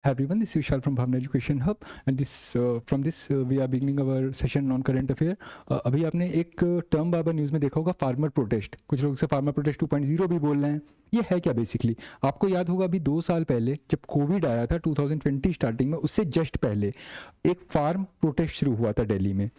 Hi everyone, this is Vishal from Bhavna Education Hub and from this we are beginning our session on current affair. अभी आपने एक term बार news में देखा होगा farmer protest, कुछ लोग इसे फार्मर प्रोटेस्ट 2.0 भी बोल रहे हैं। ये है क्या बेसिकली? आपको याद होगा अभी 2 साल पहले जब कोविड आया था 2020 स्टार्टिंग में, उससे जस्ट पहले एक फार्म प्रोटेस्ट शुरू हुआ था दिल्ली में।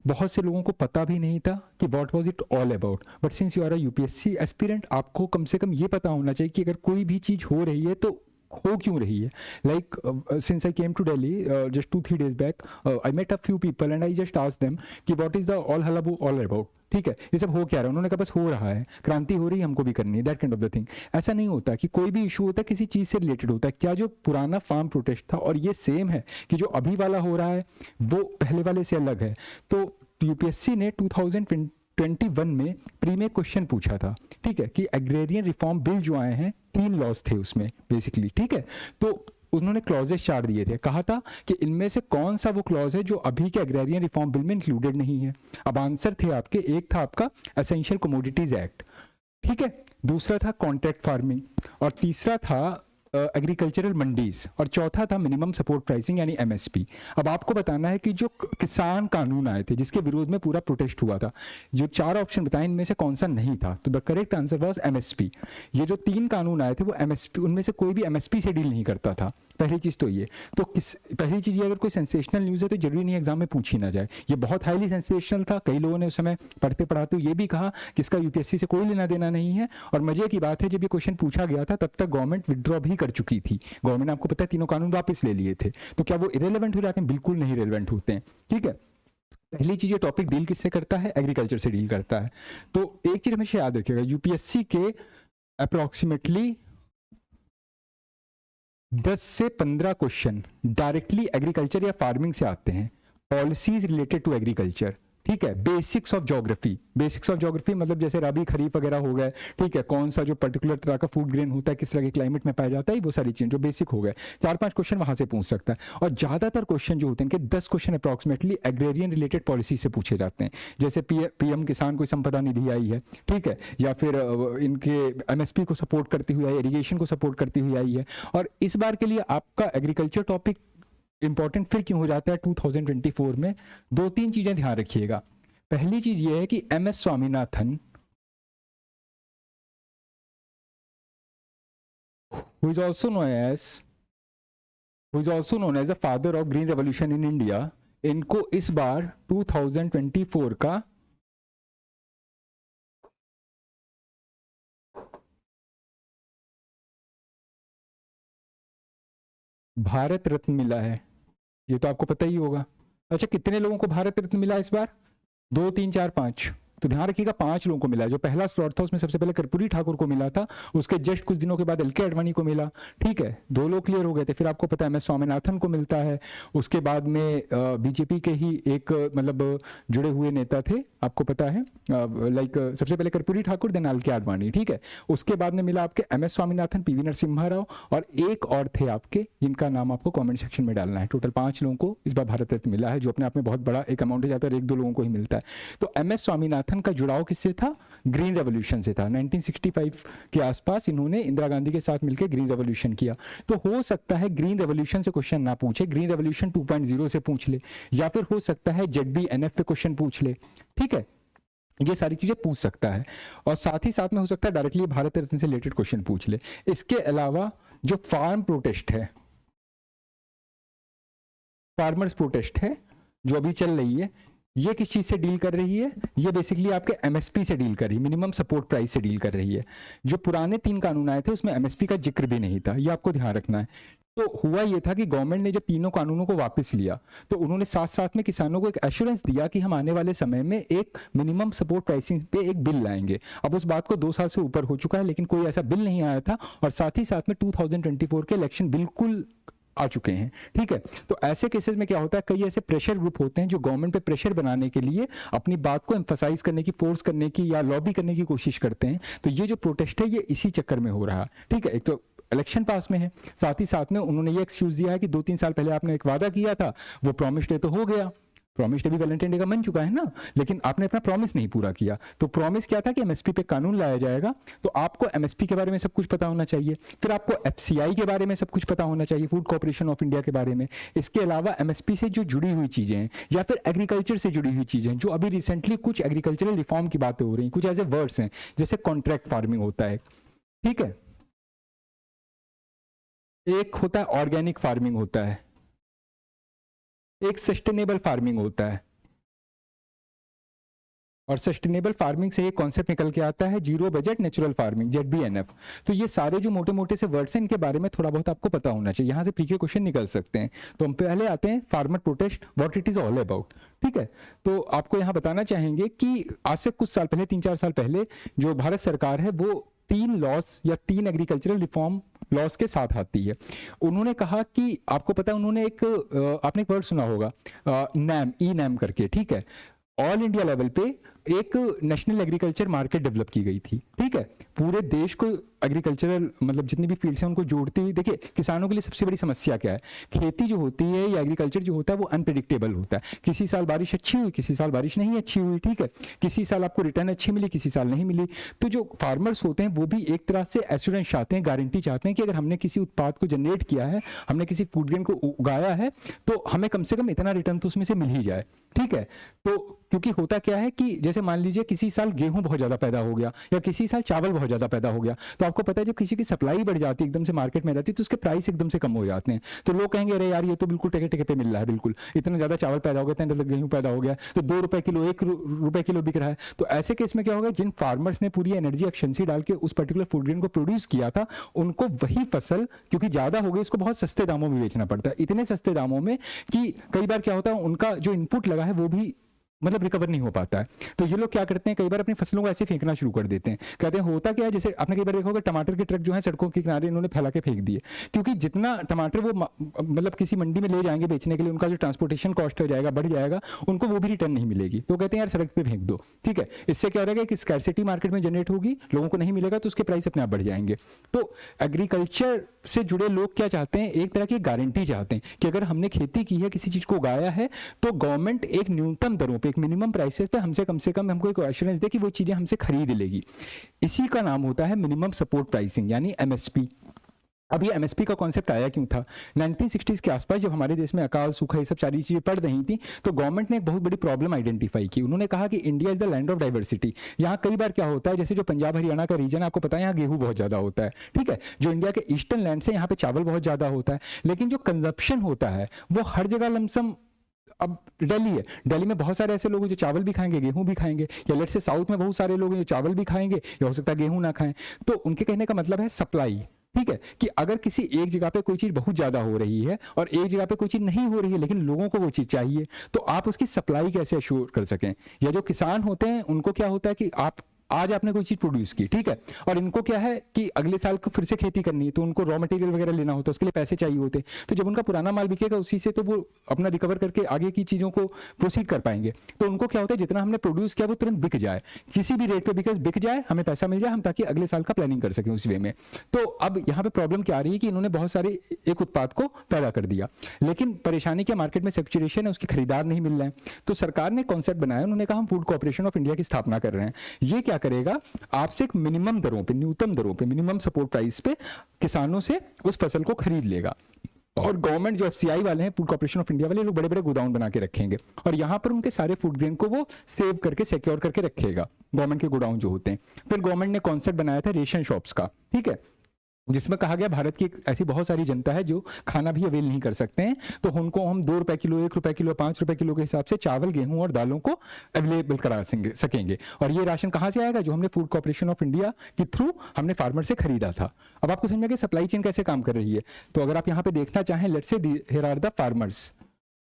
बहुत से लोगों को पता भी नहीं था कि what was it all about, but since you are a UPSC aspirant आपको कम से कम ये पता होना चाहिए कि अगर कोई भी चीज़ हो रही है तो हो क्यों रही है। Like since I came to Delhi just 2-3 days back, I met a few people and I just asked them कि what is the all hullabaloo all about. ठीक है, ये सब हो क्या रहा है? उन्होंने कहा बस हो रहा है, क्रांति हो रही है, हमको भी करनी है, that kind of the thing. ऐसा नहीं होता कि कोई भी इशू होता है किसी चीज़ से रिलेटेड होता है। क्या जो पुराना फार्म प्रोटेस्ट था और ये सेम है कि जो अभी वाला हो रहा है वो पहले वाले से अलग है? तो यूपीएससी ने 2021 में प्री में क्वेश्चन पूछा था, ठीक है, कि एग्रेरियन रिफॉर्म बिल जो आए हैं 3 लॉज थे उसमें बेसिकली, ठीक है। तो उन्होंने क्लॉजेस 4 दिए थे, कहा था कि इनमें से कौन सा वो क्लॉज है जो अभी के एग्रेरियन रिफॉर्म बिल में इंक्लूडेड नहीं है। अब आंसर थे आपके, एक था आपका एसेंशियल कमोडिटीज एक्ट, ठीक है, दूसरा था कॉन्ट्रैक्ट फार्मिंग और तीसरा था एग्रीकल्चरल मंडीज और चौथा था मिनिमम सपोर्ट प्राइसिंग यानी एमएसपी। अब आपको बताना है कि जो किसान कानून आए थे जिसके विरोध में पूरा प्रोटेस्ट हुआ था, जो 4 ऑप्शन बताए इनमें से कौन सा नहीं था, तो the correct answer was MSP. ये जो 3 कानून आए थे वो एमएसपी, उनमें से कोई भी एमएसपी से डील नहीं करता था। पहली चीज तो ये, तो पहली चीज ये, अगर कोई सेंसेशनल न्यूज है तो जरूरी नहीं एग्जाम में पूछी ना जाए। ये बहुत हाईली सेंसेशनल था, कई लोगों ने उस समय पढ़ते पढ़ाते ये भी कहा कि इसका यूपीएससी से कोई लेना देना नहीं है। और मजे की बात है, जब ये क्वेश्चन पूछा गया था तब तक गवर्नमेंट विड्रॉ भी कर चुकी थी। गवर्नमेंट ने आपको पता है 3 कानून वापस ले लिए थे। तो क्या वो इरेलेवेंट हो जाते हैं? बिल्कुल नहीं रिलेवेंट होते हैं, ठीक है। पहली चीज, ये टॉपिक डील किससे करता है? एग्रीकल्चर से डील करता है। तो एक चीज हमेशा याद रखिएगा, यूपीएससी के अप्रोक्सीमेटली 10 से 15 क्वेश्चन डायरेक्टली एग्रीकल्चर या फार्मिंग से आते हैं, पॉलिसीज रिलेटेड टू एग्रीकल्चर, ठीक है। Basics of geography, basics of geography मतलब जैसे रबी खरीफ वगैरह हो गए, ठीक है, कौन सा जो पर्टिकुलर तरह का फूड ग्रेन होता है किस तरह के क्लाइमेट में पाया जाता है, वो सारी चीजें जो बेसिक हो गए, 4-5 क्वेश्चन वहां से पूछ सकता है। और ज्यादातर क्वेश्चन जो होते हैं इनके 10 question approximately agrarian related policy से पूछे जाते हैं। जैसे पीएम किसान कोई संपदा निधि आई है, ठीक है, या फिर इनके एमएसपी को सपोर्ट करती हुई आई, इरिगेशन को सपोर्ट करती हुई आई है। और इस बार के लिए आपका एग्रीकल्चर टॉपिक इंपॉर्टेंट फिर क्यों हो जाता है 2024 में? 2-3 चीजें ध्यान रखिएगा। पहली चीज ये है कि MS Swaminathan, who is also known as the father of green revolution in India, इनको इस बार 2024 का भारत रत्न मिला है। ये तो आपको पता ही होगा। अच्छा, कितने लोगों को भारत रत्न मिला इस बार? 2, 3, 4, 5, तो ध्यान रखिएगा 5 लोगों को मिला। जो पहला स्लॉट था उसमें सबसे पहले कर्पूरी ठाकुर को मिला था, उसके जस्ट कुछ दिनों के बाद एलके अडवाणी को मिला, ठीक है, 2 लोग क्लियर हो गए थे। फिर आपको पता है एमएस स्वामीनाथन को मिलता है, उसके बाद में बीजेपी के ही एक मतलब जुड़े हुए नेता थे, आपको पता है, लाइक सबसे पहले कर्पूरी ठाकुर देन एलके अडवाणी, ठीक है। उसके बाद में मिला आपके एमएस स्वामीनाथन, पीवी नरसिम्हा राव और एक और थे आपके जिनका नाम आपको कॉमेंट सेक्शन में डालना है। टोटल 5 लोगों को इस बार भारत रत्न मिला है, जो अपने आप में बहुत बड़ा एक अमाउंट हो जाता है, 1-2 लोगों को ही मिलता है। तो एमएस स्वामीनाथन का जुड़ाव किससे था? ग्रीन रेवोल्यूशन से था। 1965 के आसपास इन्होंने इंदिरा गांधी के साथ मिलकर ग्रीन रेवोल्यूशन किया। तो हो सकता है ग्रीन रेवोल्यूशन से क्वेश्चन ना पूछे, ग्रीन रेवोल्यूशन 2.0 से पूछ ले, या फिर हो सकता है जेडबीएनएफ पे क्वेश्चन पूछ ले, ठीक है। ये सारी चीजें पूछ सकता है और साथ ही साथ में हो सकता है डायरेक्टली भारत रत्न से रिलेटेड क्वेश्चन पूछ ले। इसके अलावा जो फार्म प्रोटेस्ट है, फार्मर्स प्रोटेस्ट है जो अभी चल रही है, ये किस चीज से डील कर रही है? ये बेसिकली आपके एमएसपी से डील कर रही है, मिनिमम सपोर्ट प्राइस से डील कर रही है। जो पुराने 3 कानून आए थे उसमें एमएसपी का जिक्र भी नहीं था, ये आपको ध्यान रखना है। तो हुआ ये था कि गवर्नमेंट ने जब तीनों कानूनों को वापस लिया तो उन्होंने साथ साथ में किसानों को एक एश्योरेंस दिया कि हम आने वाले समय में एक मिनिमम सपोर्ट प्राइसिंग पे एक बिल लाएंगे। अब उस बात को 2 साल से ऊपर हो चुका है लेकिन कोई ऐसा बिल नहीं आया था, और साथ ही साथ में 2024 के इलेक्शन बिल्कुल आ चुके हैं, ठीक है। तो ऐसे केसेस में क्या होता है, कई ऐसे प्रेशर ग्रुप होते हैं जो गवर्नमेंट पे प्रेशर बनाने के लिए अपनी बात को एम्फसाइज करने की, फोर्स करने की या लॉबी करने की कोशिश करते हैं। तो ये जो प्रोटेस्ट है ये इसी चक्कर में हो रहा है, ठीक है। एक तो इलेक्शन पास में है, साथ ही साथ में उन्होंने ये एक्सक्यूज दिया है कि 2-3 साल पहले आपने एक वादा किया था, वो प्रॉमिस डे तो हो गया, प्रॉमिस अभी वैलेंटाइन डे का बन चुका है ना, लेकिन आपने अपना प्रॉमिस नहीं पूरा किया। तो प्रॉमिस क्या था कि एमएसपी पे कानून लाया जाएगा, तो आपको एमएसपी के बारे में सब कुछ पता होना चाहिए, फिर आपको एफसीआई के बारे में सब कुछ पता होना चाहिए, फूड कॉर्पोरेशन ऑफ इंडिया के बारे में। इसके अलावा एमएसपी से जो जुड़ी हुई चीजें हैं या फिर एग्रीकल्चर से जुड़ी हुई चीजें हैं, जो अभी रिसेंटली कुछ एग्रीकल्चरल रिफॉर्म की बातें हो रही हैं, कुछ ऐसे वर्ड्स हैं जैसे कॉन्ट्रैक्ट फार्मिंग होता है, ठीक है, एक होता है ऑर्गेनिक फार्मिंग होता है, एक सस्टेनेबल फार्मिंग होता है, और सस्टेनेबल फार्मिंग से एक कॉन्सेप्ट निकल के आता है zero budget natural farming, ZBNF। तो ये सारे जो मोटे मोटे से वर्ड्स हैं, इनके बारे में थोड़ा बहुत आपको पता होना चाहिए, यहाँ से प्रीके क्वेश्चन निकल सकते हैं। तो हम पहले आते हैं farmer protest, what it is all about, ठीक है। तो आपको यहाँ बताना चाहेंगे कि आज से कुछ साल पहले, 3-4 साल पहले, जो भारत सरकार है वो 3 लॉस या 3 एग्रीकल्चरल रिफॉर्म लॉस के साथ आती है। उन्होंने कहा कि आपको पता है, उन्होंने आपने एक वर्ड सुना होगा नैम, ई नैम करके, ठीक है, ऑल इंडिया लेवल पे एक नेशनल एग्रीकल्चर मार्केट डेवलप की गई थी, ठीक है, पूरे देश को एग्रीकल्चरल मतलब जितनी भी फील्ड्स हैं उनको जोड़ती हुई। देखिए किसानों के लिए सबसे बड़ी समस्या क्या है, खेती जो होती है या एग्रीकल्चर जो होता है वो अनप्रेडिक्टेबल होता है। किसी साल बारिश अच्छी हुई, किसी साल बारिश नहीं अच्छी हुई, ठीक है, किसी साल आपको रिटर्न अच्छी मिली, किसी साल नहीं मिली। तो जो फार्मर्स होते हैं वो भी एक तरह से एश्योरेंस चाहते हैं, गारंटी चाहते हैं कि अगर हमने किसी उत्पाद को जनरेट किया है, हमने किसी फूड ग्रेन को उगाया है, तो हमें कम से कम इतना रिटर्न तो उसमें से मिल ही जाए, ठीक है। तो क्योंकि होता क्या है कि जैसे मान लीजिए किसी साल गेहूं बहुत ज्यादा पैदा हो गया या किसी साल चावल बहुत ज्यादा पैदा हो गया, तो आपको पता है जब किसी की सप्लाई बढ़ जाती है एकदम से मार्केट में जाती है तो उसके प्राइस एकदम से कम हो जाते हैं। तो लोग कहेंगे अरे यार ये तो बिल्कुल टके टके पे मिल रहा है, बिल्कुल इतना ज्यादा चावल पैदा हो गया, इतना ज्यादा गेहूं पैदा हो गया, तो 2 रुपए किलो, 1 रुपए किलो बिक रहा है। तो ऐसे केस में क्या होगा, जिन फार्मर्स ने पूरी एनर्जी एफिशिएंसी डाल के उस पर्टिकुलर फूड ग्रेन को प्रोड्यूस किया था, उनको वही फसल क्योंकि ज्यादा हो गई उसको बहुत सस्ते दामों में बेचना पड़ता है, इतने सस्ते दामों में कि कई बार क्या होता है उनका जो इनपुट लगा है वो भी मतलब रिकवर नहीं हो पाता है। तो ये लोग क्या करते हैं, कई बार अपनी फसलों को ऐसे फेंकना शुरू कर देते हैं। कहते हैं होता क्या है, जैसे आपने कई बार देखा होगा टमाटर के ट्रक जो है सड़कों के किनारे इन्होंने फैला के फेंक दिए, क्योंकि जितना टमाटर वो मतलब किसी मंडी में ले जाएंगे बेचने के लिए, उनका जो ट्रांसपोर्टेशन कॉस्ट हो जाएगा, बढ़ जाएगा, उनको वो भी रिटर्न नहीं मिलेगी। तो कहते हैं यार सड़क पे फेंक दो, ठीक है। इससे क्या हो रहेगा कि स्कैरसिटी मार्केट में जनरेट होगी, लोगों को नहीं मिलेगा तो उसके प्राइस अपने आप बढ़ जाएंगे। तो एग्रीकल्चर से जुड़े लोग क्या चाहते हैं, एक तरह की गारंटी चाहते हैं कि अगर हमने खेती की है, किसी चीज को उगाया है, तो गवर्नमेंट एक न्यूनतम दरों पे, एक मिनिमम प्राइसेस पे हमसे कम से कम हमको एक एश्योरेंस दे कि वो चीजें हमसे खरीद लेगी। इसी का नाम होता है मिनिमम सपोर्ट प्राइसिंग यानी एमएसपी। अब ये एमएसपी का कॉन्सेप्ट आया क्यों था, 1960s के आसपास जब हमारे देश में अकाल, सूखा, ये सब सारी चीजें पड़ रही थी, तो गवर्नमेंट ने एक बहुत बड़ी प्रॉब्लम आइडेंटिफाई की। उन्होंने कहा कि India is the land of diversity. यहाँ कई बार क्या होता है, जैसे जो पंजाब हरियाणा का रीजन है, आपको पता है यहाँ गेहूं बहुत ज्यादा होता है, ठीक है। जो इंडिया के ईस्टर्न लैंड से यहाँ पे चावल बहुत ज्यादा होता है, लेकिन जो कंजप्शन होता है वो हर जगह लमसम, अब दिल्ली है, दिल्ली में बहुत सारे ऐसे लोग हैं जो चावल भी खाएंगे, गेहूं भी खाएंगे, या लेट से साउथ में बहुत सारे लोग हैं जो चावल भी खाएंगे या हो सकता है गेहूं ना खाएं। तो उनके कहने का मतलब है सप्लाई, ठीक है, कि अगर किसी एक जगह पे कोई चीज बहुत ज्यादा हो रही है और एक जगह पे कोई चीज नहीं हो रही है लेकिन लोगों को वो चीज चाहिए, तो आप उसकी सप्लाई कैसे अश्योर कर सकें। या जो किसान होते हैं उनको क्या होता है कि आप आज आपने कोई चीज प्रोड्यूस की, ठीक है, और इनको क्या है कि अगले साल को फिर से खेती करनी है, तो उनको रॉ मटेरियल वगैरह लेना होता है, उसके लिए पैसे चाहिए होते, तो जब उनका पुराना माल बिकेगा उसी से तो वो अपना रिकवर करके आगे की चीजों को प्रोसीड कर पाएंगे। तो उनको क्या होता है जितना हमने प्रोड्यूस किया वो तुरंत बिक जाए, किसी भी रेट पे बिक जाए, हमें पैसा मिल जाए, हम ताकि अगले साल का प्लानिंग कर सकें उस वे में। तो अब यहाँ पे प्रॉब्लम क्या आ रही है कि इन्होंने बहुत सारे एक उत्पाद को पैदा कर दिया, लेकिन परेशानी क्या, मार्केट में सैचुरेशन है, उसके खरीदार नहीं मिल रहे हैं। तो सरकार ने कॉन्सेप्ट बनाया, उन्होंने कहा हम फूड कॉर्पोरेशन ऑफ इंडिया की स्थापना कर रहे हैं। ये क्या करेगा, आपसे एक मिनिमम दरों पे, न्यूनतम दरों पे, मिनिमम सपोर्ट प्राइस पे किसानों से उस फसल को खरीद लेगा, और गवर्नमेंट जो एफसीआई वाले हैं, फूड कॉर्पोरेशन ऑफ इंडिया वाले लोग, बड़े बड़े गोदाम बना के रखेंगे और यहाँ पर उनके सारे फूड ग्रेन को वो सेव करके सिक्योर करके रखेगा, गवर्नमेंट के गोडाउन जो होते हैं। फिर गवर्नमेंट ने कॉन्सेप्ट बनाया था रेशन शॉप्स का, ठीक है, जिसमें कहा गया भारत की ऐसी बहुत सारी जनता है जो खाना भी अवेल नहीं कर सकते हैं, तो उनको हम 2 रुपए किलो, 1 रुपए किलो, 5 रुपए किलो के हिसाब से चावल, गेहूं और दालों को अवेलेबल करा सकेंगे। और ये राशन कहाँ से आएगा, जो हमने फूड कॉर्पोरेशन ऑफ इंडिया के थ्रू हमने फार्मर से खरीदा था। अब आपको समझ में कि सप्लाई चेन कैसे काम कर रही है। तो अगर आप यहाँ पे देखना चाहें, let's say here are the farmers,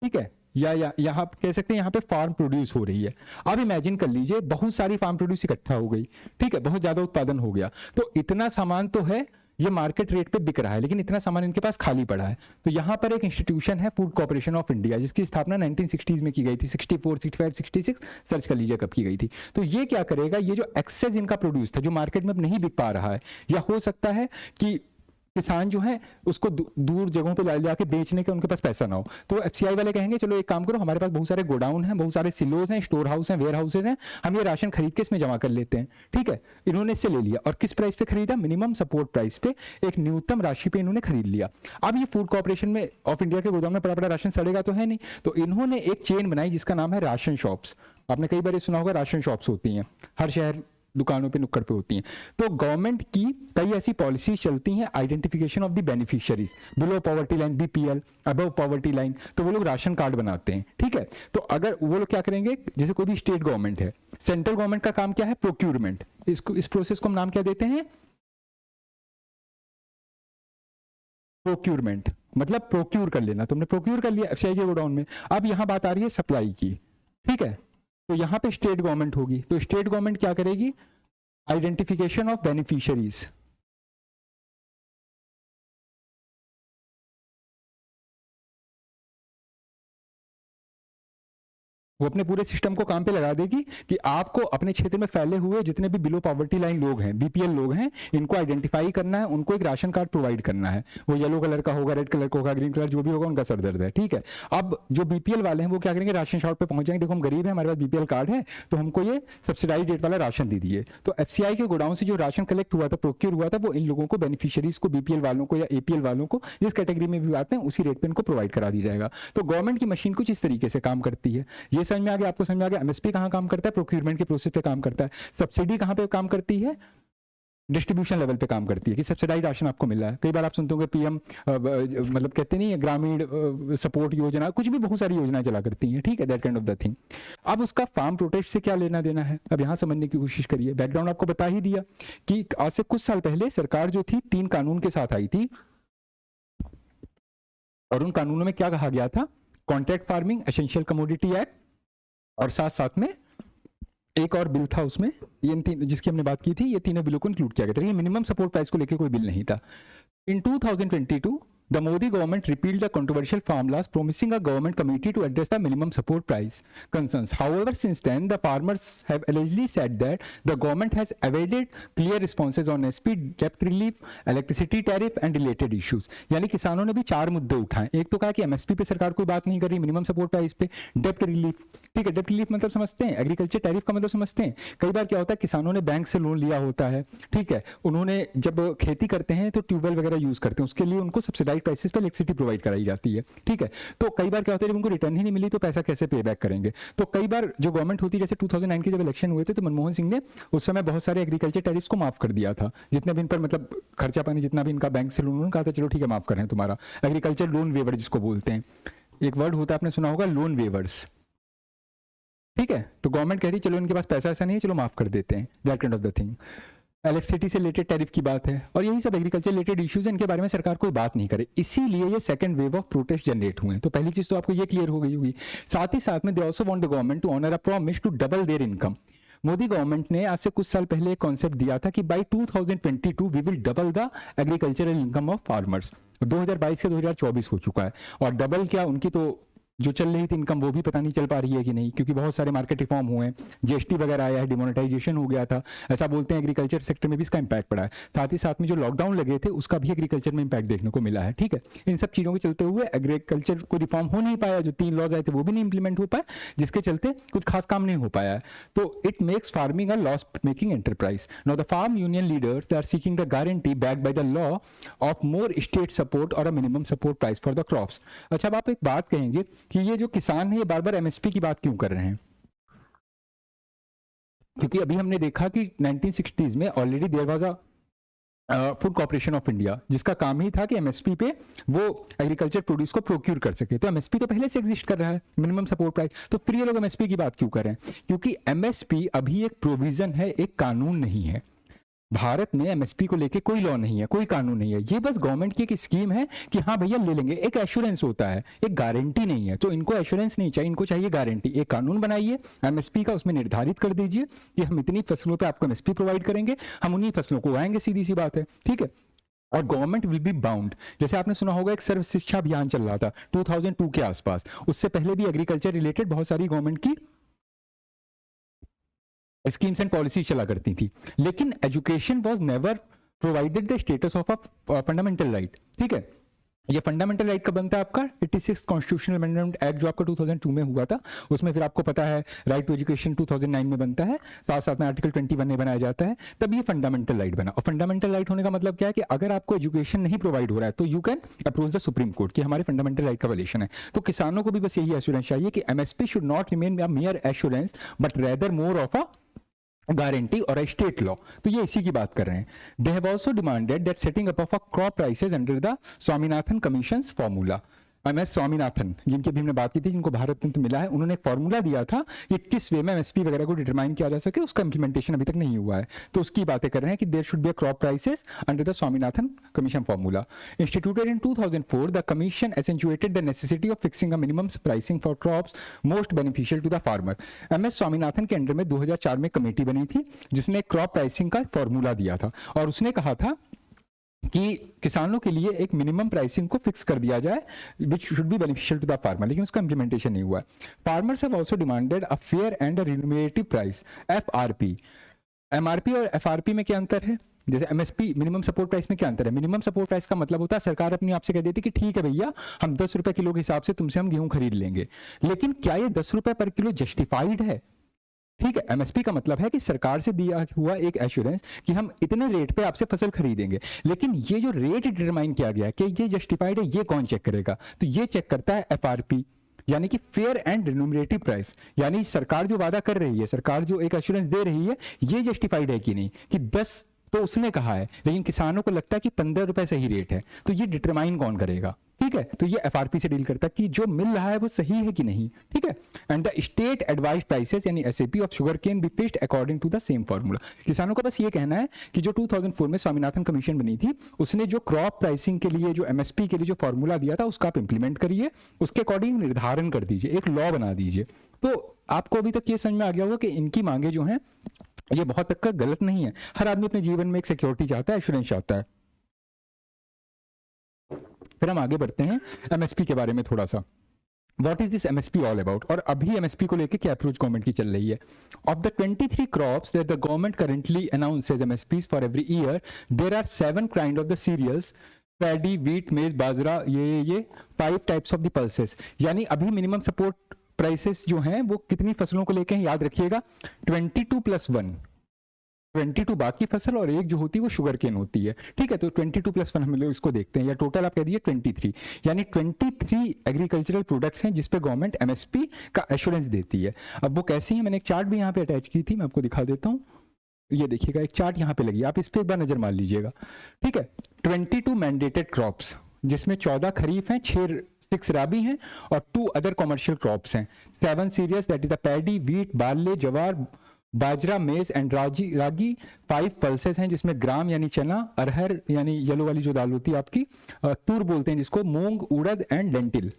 ठीक है, या यहाँ कह सकते हैं यहाँ पे फार्म प्रोड्यूस हो रही है। अब इमेजिन कर लीजिए बहुत सारी फार्म प्रोड्यूस इकट्ठा हो गई, ठीक है, बहुत ज्यादा उत्पादन हो गया, तो इतना सामान तो है, ये मार्केट रेट पे बिक रहा है, लेकिन इतना सामान इनके पास खाली पड़ा है। तो यहाँ पर एक इंस्टीट्यूशन है फूड कॉर्पोरेशन ऑफ इंडिया, जिसकी स्थापना 1960s में की गई थी, 64, 65, 66, सर्च कर लीजिए कब की गई थी। तो ये क्या करेगा, ये जो एक्सेस इनका प्रोड्यूस था जो मार्केट में अब नहीं बिक पा रहा है, या हो सकता है कि किसान जो है उसको दूर जगहों पे ला जाके बेचने के उनके पास पैसा ना हो, तो एफसीआई वाले कहेंगे चलो एक काम करो, हमारे पास बहुत सारे गोडाउन हैं, बहुत सारे सिलोज हैं, स्टोर हाउस हैं, वेयर हाउसेज हैं, हम ये राशन खरीद के इसमें जमा कर लेते हैं। ठीक है, इन्होंने इससे ले लिया और किस प्राइस पे खरीदा? मिनिमम सपोर्ट प्राइस पे, एक न्यूनतम राशि पे इन्होंने खरीद लिया। अब ये फूड कॉर्पोरेशन में ऑफ इंडिया के गोदाम में पड़ा पड़ा राशन सड़ेगा तो है नहीं, तो इन्होंने एक चेन बनाई जिसका नाम है राशन शॉप्स। आपने कई बार ये सुना होगा, राशन शॉप्स होती हैं हर शहर, दुकानों पे नुक्कड़ पे होती हैं। तो गवर्नमेंट की कई ऐसी पॉलिसी चलती हैं, identification of the beneficiaries, below poverty line BPL, above poverty line, तो वो लोग राशन कार्ड बनाते हैं। ठीक है, तो अगर वो लोग क्या करेंगे, जैसे कोई भी स्टेट गवर्नमेंट है, सेंट्रल गवर्नमेंट का काम क्या है? प्रोक्यूरमेंट। इस प्रोसेस को हम नाम क्या देते हैं? प्रोक्यूरमेंट, मतलब प्रोक्यूर कर लेना। तुमने प्रोक्यूर कर लिया एफसीआई के गोडाउन में। अब यहां बात आ रही है सप्लाई की। ठीक है, तो यहां पे स्टेट गवर्नमेंट होगी, तो स्टेट गवर्नमेंट क्या करेगी? Identification of beneficiaries. वो अपने पूरे सिस्टम को काम पे लगा देगी कि आपको अपने क्षेत्र में फैले हुए जितने भी बिलो पॉवर्टी लाइन लोग हैं, बीपीएल लोग हैं, इनको आइडेंटिफाई करना है, उनको एक राशन कार्ड प्रोवाइड करना है। वो येलो कलर का होगा, रेड कलर का होगा, ग्रीन कलर, जो भी होगा, उनका सर दर्द है। ठीक है, अब जो बीपीएल वाले हैं वो क्या करेंगे? राशन शॉप पे पहुंच जाएंगे, देखो हम गरीब हैं, हमारे पास बीपीएल कार्ड है, तो हमको ये सब्सिडाइज रेट वाला राशन दे दिए। तो एफसीआई के गोडाउन से जो राशन कलेक्ट हुआ था, प्रोक्योर हुआ था, वो इन लोगों को, बेनिफिशियरीज को, बीपीएल वालों को या एपीएल वालों को, जिस कैटेगरी में भी आते हैं, उसी रेट पे इनको प्रोवाइड करा दी जाएगा। तो गवर्नमेंट की मशीन कुछ इस तरीके से काम करती है। ये समझ में आ गया? आपको समझ में आ गया? एमएसपी कहां काम करता है? प्रोक्यूरमेंट के प्रोसेस पे काम करता है। सब्सिडी कहां पे काम करती है? डिस्ट्रीब्यूशन लेवल पे काम करती है कि सब्सिडाइज राशन आपको मिल रहा है। कई बार आप सुनते होंगे पीएम मतलब कहते नहीं है, ग्रामीण सपोर्ट योजना, कुछ भी बहुत सारी योजनाएं चला करती हैं। ठीक है, that kind of the thing. अब उसका फार्म प्रोटेस्ट से क्या लेना देना है, अब यहां समझने की कोशिश करिए। बैकग्राउंड आपको बता ही दिया कि आज से कुछ साल पहले सरकार जो थी 3 कानून के साथ आई थी, और उन कानूनों में क्या कहा गया था? Contract farming, essential commodity act, और साथ साथ में एक और बिल था उसमें, ये तीन जिसकी हमने बात की थी, ये तीनों बिलों को इंक्लूड किया गया था। ये मिनिमम सपोर्ट प्राइस को लेकर कोई बिल नहीं था। In 2022, the Modi government repealed the controversial farm laws, promising a government committee to address the minimum support price concerns. However, since then, the farmers have allegedly said that the government has evaded clear responses on SP, debt relief, electricity tariff and related issues. यानी किसानों ने भी 4 मुद्दे उठाए। एक तो कहा कि एमएसपी पे सरकार कोई बात नहीं कर रही, मिनिमम सपोर्ट प्राइस पे, डेप्ट रिलीफ। ठीक है, डेप्ट रिलीफ मतलब समझते हैं, एग्रीकल्चर टैरिफ का मतलब समझते हैं। कई बार क्या होता है, किसानों ने बैंक से लोन लिया होता है। ठीक है, उन्होंने जब खेती करते हैं तो ट्यूबवेल वगैरह यूज करते हैं, उसके लिए उनको सब्सिडाइज प्राइसेस पे इलेक्ट्रिसिटी प्रोवाइड कराई जाती है। ठीक है, तो कई बार क्या होता है, जब उनको रिटर्न ही नहीं मिली तो पैसा कैसे पे बैक करेंगे? तो कई बार जो गवर्नमेंट होती है, जैसे 2009 के जब इलेक्शन हुए थे, तो मनमोहन सिंह ने उस समय बहुत सारे एग्रीकल्चर टैरिफ्स को माफ कर दिया था, जितने भी इन पर मतलब खर्चा पानी, जितना भी इनका बैंक से लोन, उन्होंने कहा था चलो ठीक है माफ कर रहे हैं तुम्हारा। एग्रीकल्चर लोन वेवर जिसको बोलते हैं, एक वर्ड होता है आपने सुना होगा, लोन वेवर्स। ठीक है, तो गवर्नमेंट कह रही चलो इनके पास पैसा ऐसा नहीं है, चलो माफ कर देते हैं, that kind of the thing. Electricity से रिलेटेड टैरिफ की बात है, और यही सब एग्रीकल्चर रिलेटेड इश्यूज हैं, इनके बारे में सरकार कोई बात नहीं करे, इसीलिए ये second wave of protest generate हुए हैं। तो पहली चीज तो आपको ये क्लियर हो गई होगी। साथ ही साथ में they also want the government to honour a promise to double their income. Modi government ने आज से कुछ साल पहले एक कॉन्सेप्ट दिया था कि by 2022 we will double the agricultural income of farmers. 2022 से 2024 हो चुका है, और डबल क्या, उनकी तो जो चल रही थी इनकम वो भी पता नहीं चल पा रही है कि नहीं, क्योंकि बहुत सारे मार्केट रिफॉर्म हुए हैं, जीएसटी वगैरह आया है, डिमोनेटाइजेशन हो गया था, ऐसा बोलते हैं एग्रीकल्चर सेक्टर में भी इसका इंपैक्ट पड़ा है। साथ ही साथ में जो लॉकडाउन लगे थे उसका भी एग्रीकल्चर में इंपैक्ट देखने को मिला है। ठीक है, इन सब चीज़ों के चलते हुए एग्रीकल्चर को रिफॉर्म हो नहीं पाया, जो 3 लॉज आए थे वो भी नहीं इंप्लीमेंट हो पाए, जिसके चलते कुछ खास काम नहीं हो पाया है। तो it makes farming a loss making enterprise. Now the farm union leaders are seeking the guarantee back by the law of more state support और a minimum support price for the crops. अच्छा, अब आप एक बात कहेंगे कि ये जो किसान ये बार बार एमएसपी की बात क्यों कर रहे हैं? क्योंकि अभी हमने देखा कि 1960s में already there was a food corporation of India, जिसका काम ही था कि एमएसपी पे वो एग्रीकल्चर प्रोड्यूस को प्रोक्यूर कर सके। तो एमएसपी तो पहले से एग्जिस्ट कर रहा है, मिनिमम सपोर्ट प्राइस। तो फिर ये लोग एमएसपी की बात क्यों कर रहे हैं? क्योंकि एमएसपी अभी एक प्रोविजन है, एक कानून नहीं है। भारत में एमएसपी को लेके कोई लॉ नहीं है, कोई कानून नहीं है, ये बस गवर्नमेंट की एक स्कीम है कि हाँ भैया ले लेंगे, एक एश्योरेंस होता है, एक गारंटी नहीं है। तो इनको एश्योरेंस नहीं चाहिए, इनको चाहिए गारंटी। एक कानून बनाइए एमएसपी का, उसमें निर्धारित कर दीजिए कि हम इतनी फसलों पे आपको एमएसपी प्रोवाइड करेंगे, हम उन्हीं फसलों को उगाएंगे, सीधी सी बात है। ठीक है, और गवर्नमेंट विल बी बाउंड। जैसे आपने सुना होगा एक सर्व शिक्षा अभियान चल रहा था 2002 के आसपास, उससे पहले भी एग्रीकल्चर रिलेटेड बहुत सारी गवर्नमेंट की स्कीम्स एंड पॉलिसी चला करती थी, लेकिन education was never provided the status of a fundamental right. ठीक है, ये फंडामेंटल राइट कब बनता है आपका 86 कॉन्स्टिट्यूशनल अमेंडमेंट एक्ट जो आपका 2002 में हुआ था, उसमें फिर आपको पता है राइट टू एजुकेशन 2009 में बनता है, साथ साथ में आर्टिकल 21 में बनाया जाता है, तब ये फंडामेंटल राइट बना। और फंडामेंटल राइट होने का मतलब क्या है कि अगर आपको एजुकेशन नहीं प्रोवाइड हो रहा है तो you can approach the supreme court कि हमारे फंडामेंटल राइट का वायलेशन है। तो किसानों को भी बस यही एश्योरेंस चाहिए कि MSP should not remain a mayor assurance but rather more of a guarantee और स्टेट लॉ। तो ये इसी की बात कर रहे हैं। They have also demanded that setting up of a crop prices under the Swaminathan commissions formula. MS Swaminathan जिनकी भी हमने बात की थी, जिनको भारत रत्न मिला है, उन्होंने एक फॉर्मूला दिया था कि किस वे में एमएसपी वगैरह को डिटरमाइन किया जा सके, उसका इंप्लीमेंटेशन अभी तक नहीं हुआ है। तो उसकी बातें कर रहे हैं कि there should be a crop prices under the Swaminathan commission formula. Instituted in 2004, the commission accentuated the necessity of fixing a minimum pricing for crops most beneficial to the farmer. MS Swaminathan के अंडर में 2004 में committee बनी थी जिसने crop pricing का formula दिया था और उसने कहा था कि किसानों के लिए एक मिनिमम प्राइसिंग को फिक्स कर दिया जाए which should be beneficial to the farmer, लेकिन उसका इंप्लीमेंटेशन नहीं हुआ है। Farmers have also demanded a fair and remunerative price FRP. MRP और एफआरपी में क्या अंतर है? जैसे एमएसपी मिनिमम सपोर्ट प्राइस में क्या अंतर है? मिनिमम सपोर्ट प्राइस का मतलब होता है सरकार अपनी आपसे कह देती कि ठीक है भैया हम 10 रुपए किलो के हिसाब से तुमसे हम गेहूं खरीद लेंगे, लेकिन क्या ये 10 रुपए पर किलो जस्टिफाइड है? ठीक है, एमएसपी का मतलब है कि सरकार से दिया हुआ एक एश्योरेंस कि हम इतने रेट पे आपसे फसल खरीदेंगे, लेकिन ये जो रेट डिटरमाइन किया गया कि ये जस्टिफाइड है, ये कौन चेक करेगा? तो ये चेक करता है एफआरपी, यानी कि फेयर एंड रिन्यूमरेटिव प्राइस। यानी सरकार जो वादा कर रही है, सरकार जो एक एश्योरेंस दे रही है, ये जस्टिफाइड है कि नहीं, कि 10 तो उसने कहा है लेकिन किसानों को लगता है कि 15 रुपए सही रेट है, तो ये डिटरमाइन कौन करेगा? ठीक है, तो ये एफआरपी से डील करता है कि जो मिल रहा है वो सही है कि नहीं। ठीक है, and the state advise prices यानी SAP of sugar cane be fixed according to the same formula. किसानों का बस ये कहना है कि जो 2004 में स्वामीनाथन कमीशन बनी थी, उसने जो क्रॉप प्राइसिंग के लिए जो एमएसपी के लिए जो फॉर्मूला दिया था उसका आप इंप्लीमेंट करिए, उसके अकॉर्डिंग निर्धारण कर दीजिए, एक लॉ बना दीजिए। तो आपको अभी तक ये समझ में आ गया होगा कि इनकी मांगे जो हैं ये बहुत तक का गलत नहीं है। हर आदमी अपने जीवन में एक सिक्योरिटी चाहता है, एश्योरेंस चाहता है। फिर हम आगे बढ़ते हैं एमएसपी के बारे में थोड़ा सा। What is this MSP all about? और अभी एमएसपी को लेकर क्या अप्रोच गवर्नमेंट की चल रही है? Of the 23 crops that the government currently announces MSPs for every year, there are 7 kind of the cereals, paddy, wheat, maize, बाजरा, ये 5 types of the pulses। यानी अभी मिनिमम सपोर्ट प्राइसेस जो हैं वो कितनी फसलों को लेके हैं याद रखिएगा, 22 + 1, 22 बाकी फसल और एक जो होती है वो शुगर केन होती है। ठीक है, तो 22 + 1 हम लोग इसको देखते हैं, या टोटल आप कह दीजिए 23, यानी 23 एग्रीकल्चरल प्रोडक्ट्स हैं जिस पे गवर्नमेंट एमएसपी का एश्योरेंस देती है। अब वो कैसी है, मैंने एक चार्ट भी यहाँ पे अटैच की थी, मैं आपको दिखा देता हूँ। ये देखिएगा एक चार्ट यहाँ पे लगी, आप इस पे एक बार नजर मार लीजिएगा। ठीक है, 22 मैंडेटेड क्रॉप्स जिसमें 14 खरीफ हैं, 6 राबी हैं और 2 अदर कॉमर्शियल क्रॉप्स हैं। 7 cereals that is the paddy, wheat, barley, jowar, bajra, मेज एंड रागी। 5 पल्सेस हैं जिसमें ग्राम यानी चना, अरहर यानी येलो वाली जो दाल होती है आपकी, तूर बोलते हैं जिसको, मूंग, उड़द एंड लेंटिल।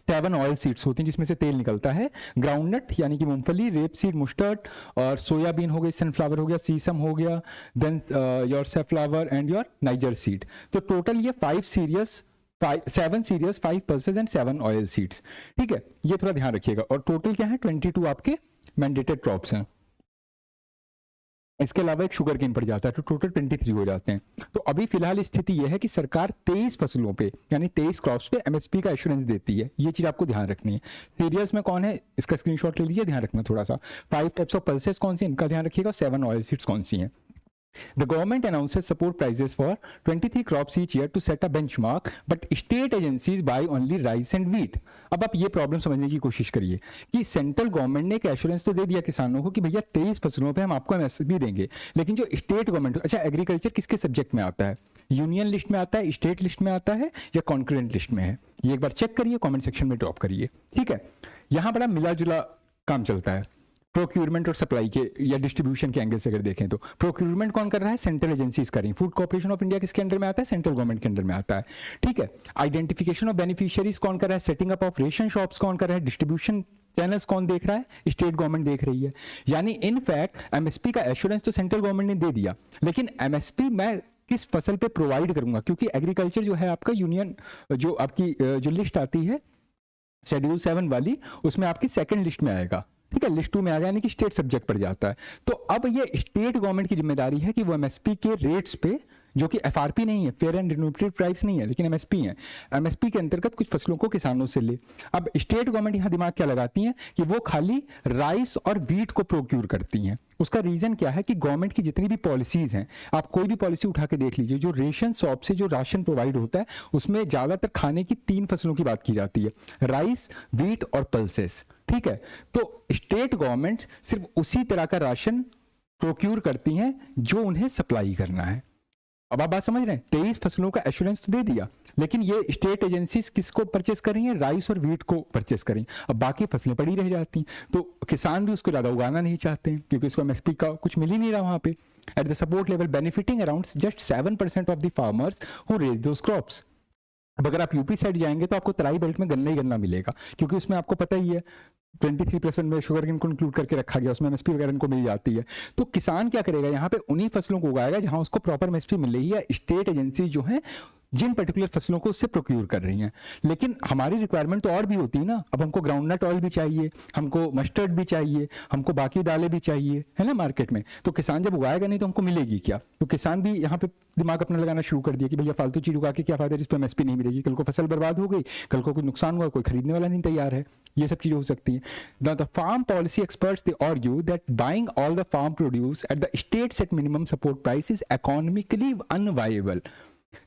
7 ऑयल सीड्स होती हैं जिसमें से तेल निकलता है, ग्राउंडनट यानी कि मूंगफली, रेप सीड, मुस्टर्ड, और सोयाबीन हो गई, सनफ्लावर हो गया, सीसम हो गया, then your safflower and your niger seed. तो टोटल ये 7 cereals, 5 pulses and 7 oil seeds. ठीक है, ये थोड़ा ध्यान रखिएगा। और टोटल क्या है, 22 आपके मैंडेटेड क्रॉप्स हैं। इसके अलावा एक शुगर केन पड़ जाता है, तो टोटल 23 हो जाते हैं। तो अभी फिलहाल स्थिति यह है कि सरकार 23 फसलों पे यानी 23 क्रॉप्स पे एमएसपी का एश्योरेंस देती है। ये चीज आपको ध्यान रखनी है। सीरियल्स में कौन है इसका स्क्रीनशॉट ले लीजिए, ध्यान रखना थोड़ा सा। 5 टाइप्स ऑफ पल्सेस कौन सी, इनका ध्यान रखिएगा। 7 ऑयल सीड्स कौन सी हैं। The government announces support prices for 23 crops each year to set a benchmark, but state agencies buy only rice and wheat। अब आप ये प्रॉब्लम समझने की कोशिश करिए कि सेंट्रल गवर्नमेंट ने एक एश्योरेंस तो दे दिया किसानों को कि भैया 23 फसलों पे हम आपको एमएसपी देंगे, लेकिन जो स्टेट गवर्नमेंट, अच्छा एग्रीकल्चर किसके सब्जेक्ट में आता है, यूनियन लिस्ट में आता है, स्टेट लिस्ट में आता है या कॉन्करेंट लिस्ट में है, ये एक बार चेक करिए, कमेंट सेक्शन में ड्रॉप करिए। ठीक है, यहाँ बड़ा मिला जुला काम चलता है प्रोक्यूरमेंट और सप्लाई के या डिस्ट्रीब्यूशन के एंगल से अगर देखें तो। प्रोक्यूरमेंट कौन कर रहा है, सेंट्रल एजेंसीज कर रही हैं। फूड कॉर्पोरेशन ऑफ इंडिया किसके अंडर में आता है, सेंट्रल गवर्नमेंट के अंडर में आता है। ठीक है, आइडेंटिफिकेशन ऑफ बेनिफिशियरीज कौन कर रहा है, setting up of ration shops कौन कर रहा है, डिस्ट्रीब्यूशन चैनल्स कौन देख रहा है, स्टेट गवर्नमेंट देख रही है। यानी इनफैक्ट एमएसपी का एश्योरेंस तो सेंट्रल गवर्नमेंट ने दे दिया, लेकिन एमएसपी मैं किस फसल पे प्रोवाइड करूंगा, क्योंकि एग्रीकल्चर जो है आपका यूनियन जो आपकी जो लिस्ट आती है शेड्यूल 7 वाली, उसमें आपकी सेकंड लिस्ट में आएगा। ठीक है, लिस्ट 2 में आ गया, यानी कि स्टेट सब्जेक्ट पड़ जाता है। तो अब ये स्टेट गवर्नमेंट की जिम्मेदारी है कि वो एमएसपी के रेट्स पे जो कि एफआरपी नहीं है, फेयर एंड रिन्यूएबल प्राइस नहीं है, लेकिन एमएसपी है। एमएसपी के अंतर्गत कुछ फसलों को किसानों से ले। अब स्टेट गवर्नमेंट यहाँ दिमाग क्या लगाती है कि वो खाली राइस और व्हीट को प्रोक्यूर करती हैं। उसका रीजन क्या है कि गवर्नमेंट की जितनी भी पॉलिसीज हैं, आप कोई भी पॉलिसी उठा के देख लीजिए, जो रेशन शॉप से जो राशन प्रोवाइड होता है उसमें ज्यादातर खाने की 3 फसलों की बात की जाती है, राइस, व्हीट और पल्सेस। ठीक है, तो स्टेट गवर्नमेंट सिर्फ उसी तरह का राशन प्रोक्यूर करती हैं जो उन्हें सप्लाई करना है। अब आप बात समझ रहे हैं, 23 फसलों का एश्योरेंस तो दे दिया, लेकिन ये स्टेट एजेंसीज किसको परचेस कर रही हैं? राइस और व्हीट को परचेस कर रही हैं। अब बाकी फसलें पड़ी रह जाती हैं, तो किसान भी उसको ज्यादा उगाना नहीं चाहते हैं क्योंकि उसको एमएसपी का कुछ मिल ही नहीं रहा वहां पे। At the support level benefiting around just 7% of the farmers who raise those crops. अब अगर आप यूपी साइड जाएंगे तो आपको तराई बेल्ट में गन्ना ही गन्ना मिलेगा, क्योंकि उसमें आपको पता ही है 23% में शुगर केन को इंक्लूड करके रखा गया, उसमें एमएसपी वगैरह इनको मिल जाती है। तो किसान क्या करेगा, यहाँ पे उन्हीं फसलों को उगाएगा जहां उसको प्रॉपर एमएसपी मिल रही है। स्टेट एजेंसी जो है जिन पर्टिकुलर फसलों को उससे प्रोक्यूर कर रही हैं। लेकिन हमारी रिक्वायरमेंट तो और भी होती है ना, अब हमको ग्राउंडनट ऑयल भी चाहिए, हमको मस्टर्ड भी चाहिए, हमको बाकी दालें भी चाहिए, है ना मार्केट में। तो किसान जब उगाएगा नहीं तो हमको मिलेगी क्या? तो किसान भी यहाँ पे दिमाग अपना लगाना शुरू कर दिया कि भैया फालतू चीज उगा के क्या फायदा, जिस पर एमएसपी नहीं मिलेगी, कल को फसल बर्बाद हो गई, कल को कुछ नुकसान हुआ, कोई खरीदने वाला नहीं तैयार है। ये सब चीजें हो सकती हैं। The farm policy experts they argue that buying all the farm produce at the state set minimum support price is economically unviable.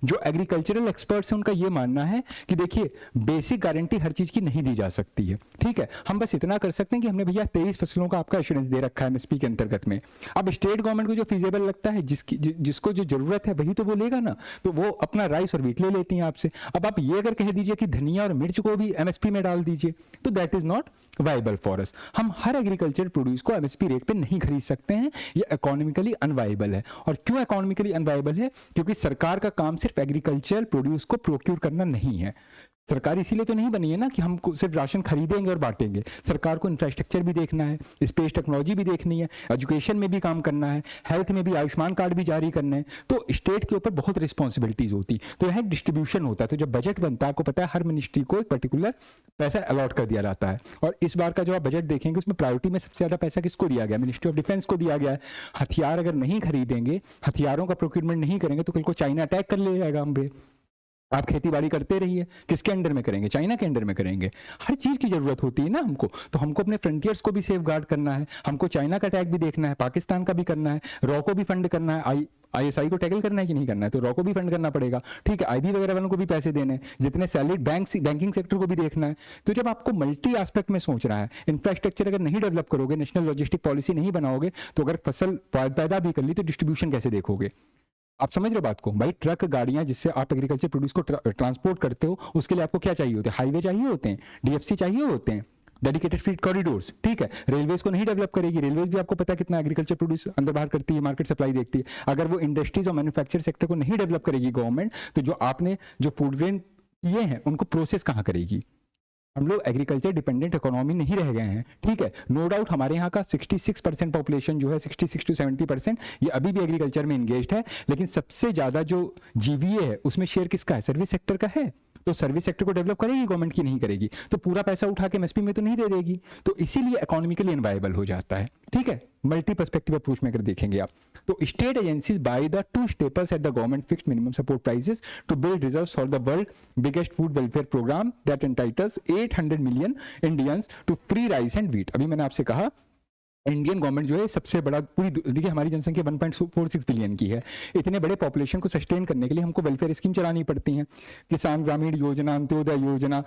जो एग्रीकल्चरल एक्सपर्ट्स हैं उनका यह मानना है कि देखिए बेसिक गारंटी हर चीज की नहीं दी जा सकती है। ठीक है, हम बस इतना कर सकते हैं कि हमने भैया 23 फसलों का आपका एश्योरेंस दे रखा है एमएसपी के अंतर्गत में। अब स्टेट गवर्नमेंट को जो फीजेबल लगता है, जिसको जो जरूरत है वही तो वो लेगा ना, तो वो अपना राइस और व्हीट ले लेती हैं आपसे। अब आप ये अगर कह दीजिए कि धनिया और मिर्च को भी एमएसपी में डाल दीजिए, तो that is not viable for us. हम हर एग्रीकल्चर प्रोड्यूस को एमएसपी रेट पे नहीं खरीद सकते हैं, ये इकोनॉमिकली अनवायबल है। और क्यों इकोनॉमिकली अनवायबल है? क्योंकि सरकार का काम सिर्फ एग्रीकल्चर प्रोड्यूस को प्रोक्यूर करना नहीं है। सरकार इसीलिए तो नहीं बनी है ना कि हम सिर्फ राशन खरीदेंगे और बांटेंगे। सरकार को इंफ्रास्ट्रक्चर भी देखना है, स्पेस टेक्नोलॉजी भी देखनी है, एजुकेशन में भी काम करना है, हेल्थ में भी आयुष्मान कार्ड भी जारी करने हैं। तो स्टेट के ऊपर बहुत रिस्पॉन्सिबिलिटीज होती, तो यहाँ डिस्ट्रीब्यूशन होता है। तो जब बजट बनता है, आपको पता है हर मिनिस्ट्री को एक पर्टिकुलर पैसा अलॉट कर दिया जाता है। और इस बार का जो आप बजट देखेंगे उसमें प्रायोरिटी में सबसे ज्यादा पैसा किसको दिया गया? मिनिस्ट्री ऑफ डिफेंस को दिया गया है। हथियार अगर नहीं खरीदेंगे, हथियारों का प्रोक्यूरमेंट नहीं करेंगे, तो कल को चाइना अटैक कर ले जाएगा हम पे। आप खेती बाड़ी करते रहिए, किसके अंडर में करेंगे? चाइना के अंडर में करेंगे। हर चीज की जरूरत होती है ना हमको, तो हमको अपने फ्रंटियर्स को भी सेफ गार्ड करना है, हमको चाइना का अटैक भी देखना है, पाकिस्तान का भी करना है, रॉ को भी फंड करना है, आईएसआई को टैकल करना है कि नहीं करना है, तो रॉ को भी फंड करना पड़ेगा। ठीक है, आईबी वगैरह वालों को भी पैसे देने हैं, जितने सैलरीड बैंकिंग सेक्टर को भी देखना है। तो जब आपको मल्टी एस्पेक्ट में सोचना है, इंफ्रास्ट्रक्चर अगर नहीं डेवलप करोगे, नेशनल लॉजिस्टिक पॉलिसी नहीं बनाओगे, तो अगर फसल पैदा भी कर ली तो डिस्ट्रीब्यूशन कैसे देखोगे? आप समझ रहे बात को? भाई ट्रक गाड़ियां जिससे आप एग्रीकल्चर प्रोड्यूस को ट्रांसपोर्ट करते हो, उसके लिए आपको क्या चाहिए होते हैं? हाईवे चाहिए होते हैं, डीएफसी चाहिए होते हैं, डेडिकेटेड फीड कॉरिडोर्स। ठीक है, रेलवेज को नहीं डेवलप करेगी, रेलवेज भी आपको पता है कितना एग्रीकल्चर प्रोड्यूस अंदर बाहर करती है, मार्केट सप्लाई देखती है। अगर वो इंडस्ट्रीज और मैन्युफैक्चर सेक्टर को नहीं डेवलप करेगी गवर्नमेंट, तो जो आपने जो फूड ग्रेन किए हैं उनको प्रोसेस कहाँ करेगी? हम लोग एग्रीकल्चर डिपेंडेंट इकोनॉमी नहीं रह गए हैं। ठीक है, नो डाउट हमारे यहाँ का 66% पॉपुलेशन जो है, 66 to 70%, ये अभी भी एग्रीकल्चर में इंगेज्ड है। लेकिन सबसे ज्यादा जो जीवीए है उसमें शेयर किसका है? सर्विस सेक्टर का है। तो सर्विस सेक्टर को डेवलप करेगी गवर्नमेंट की? नहीं करेगी। तो पूरा पैसा उठा के एमएसपी में तो नहीं दे देगी, तो इसीलिए इकोनॉमिकली अनवायबल हो जाता है। ठीक है, मल्टी पर्सपेक्टिव अप्रोच में अगर देखेंगे आप, तो state agencies by the 2 steppers at the government fixed minimum support prices to build reserves for the world biggest food welfare program that entitles 800 million Indians to free rice and wheat. अभी मैंने आपसे कहा Indian government जो है सबसे बड़ा, पूरी देखिए हमारी जनसंख्या 1.46 बिलियन की है। इतने बड़े पॉपुलेशन को सस्टेन करने के लिए हमको वेलफेयर स्कीम चलानी पड़ती हैं। किसान ग्रामीण योजना, अंत्योदय योजना,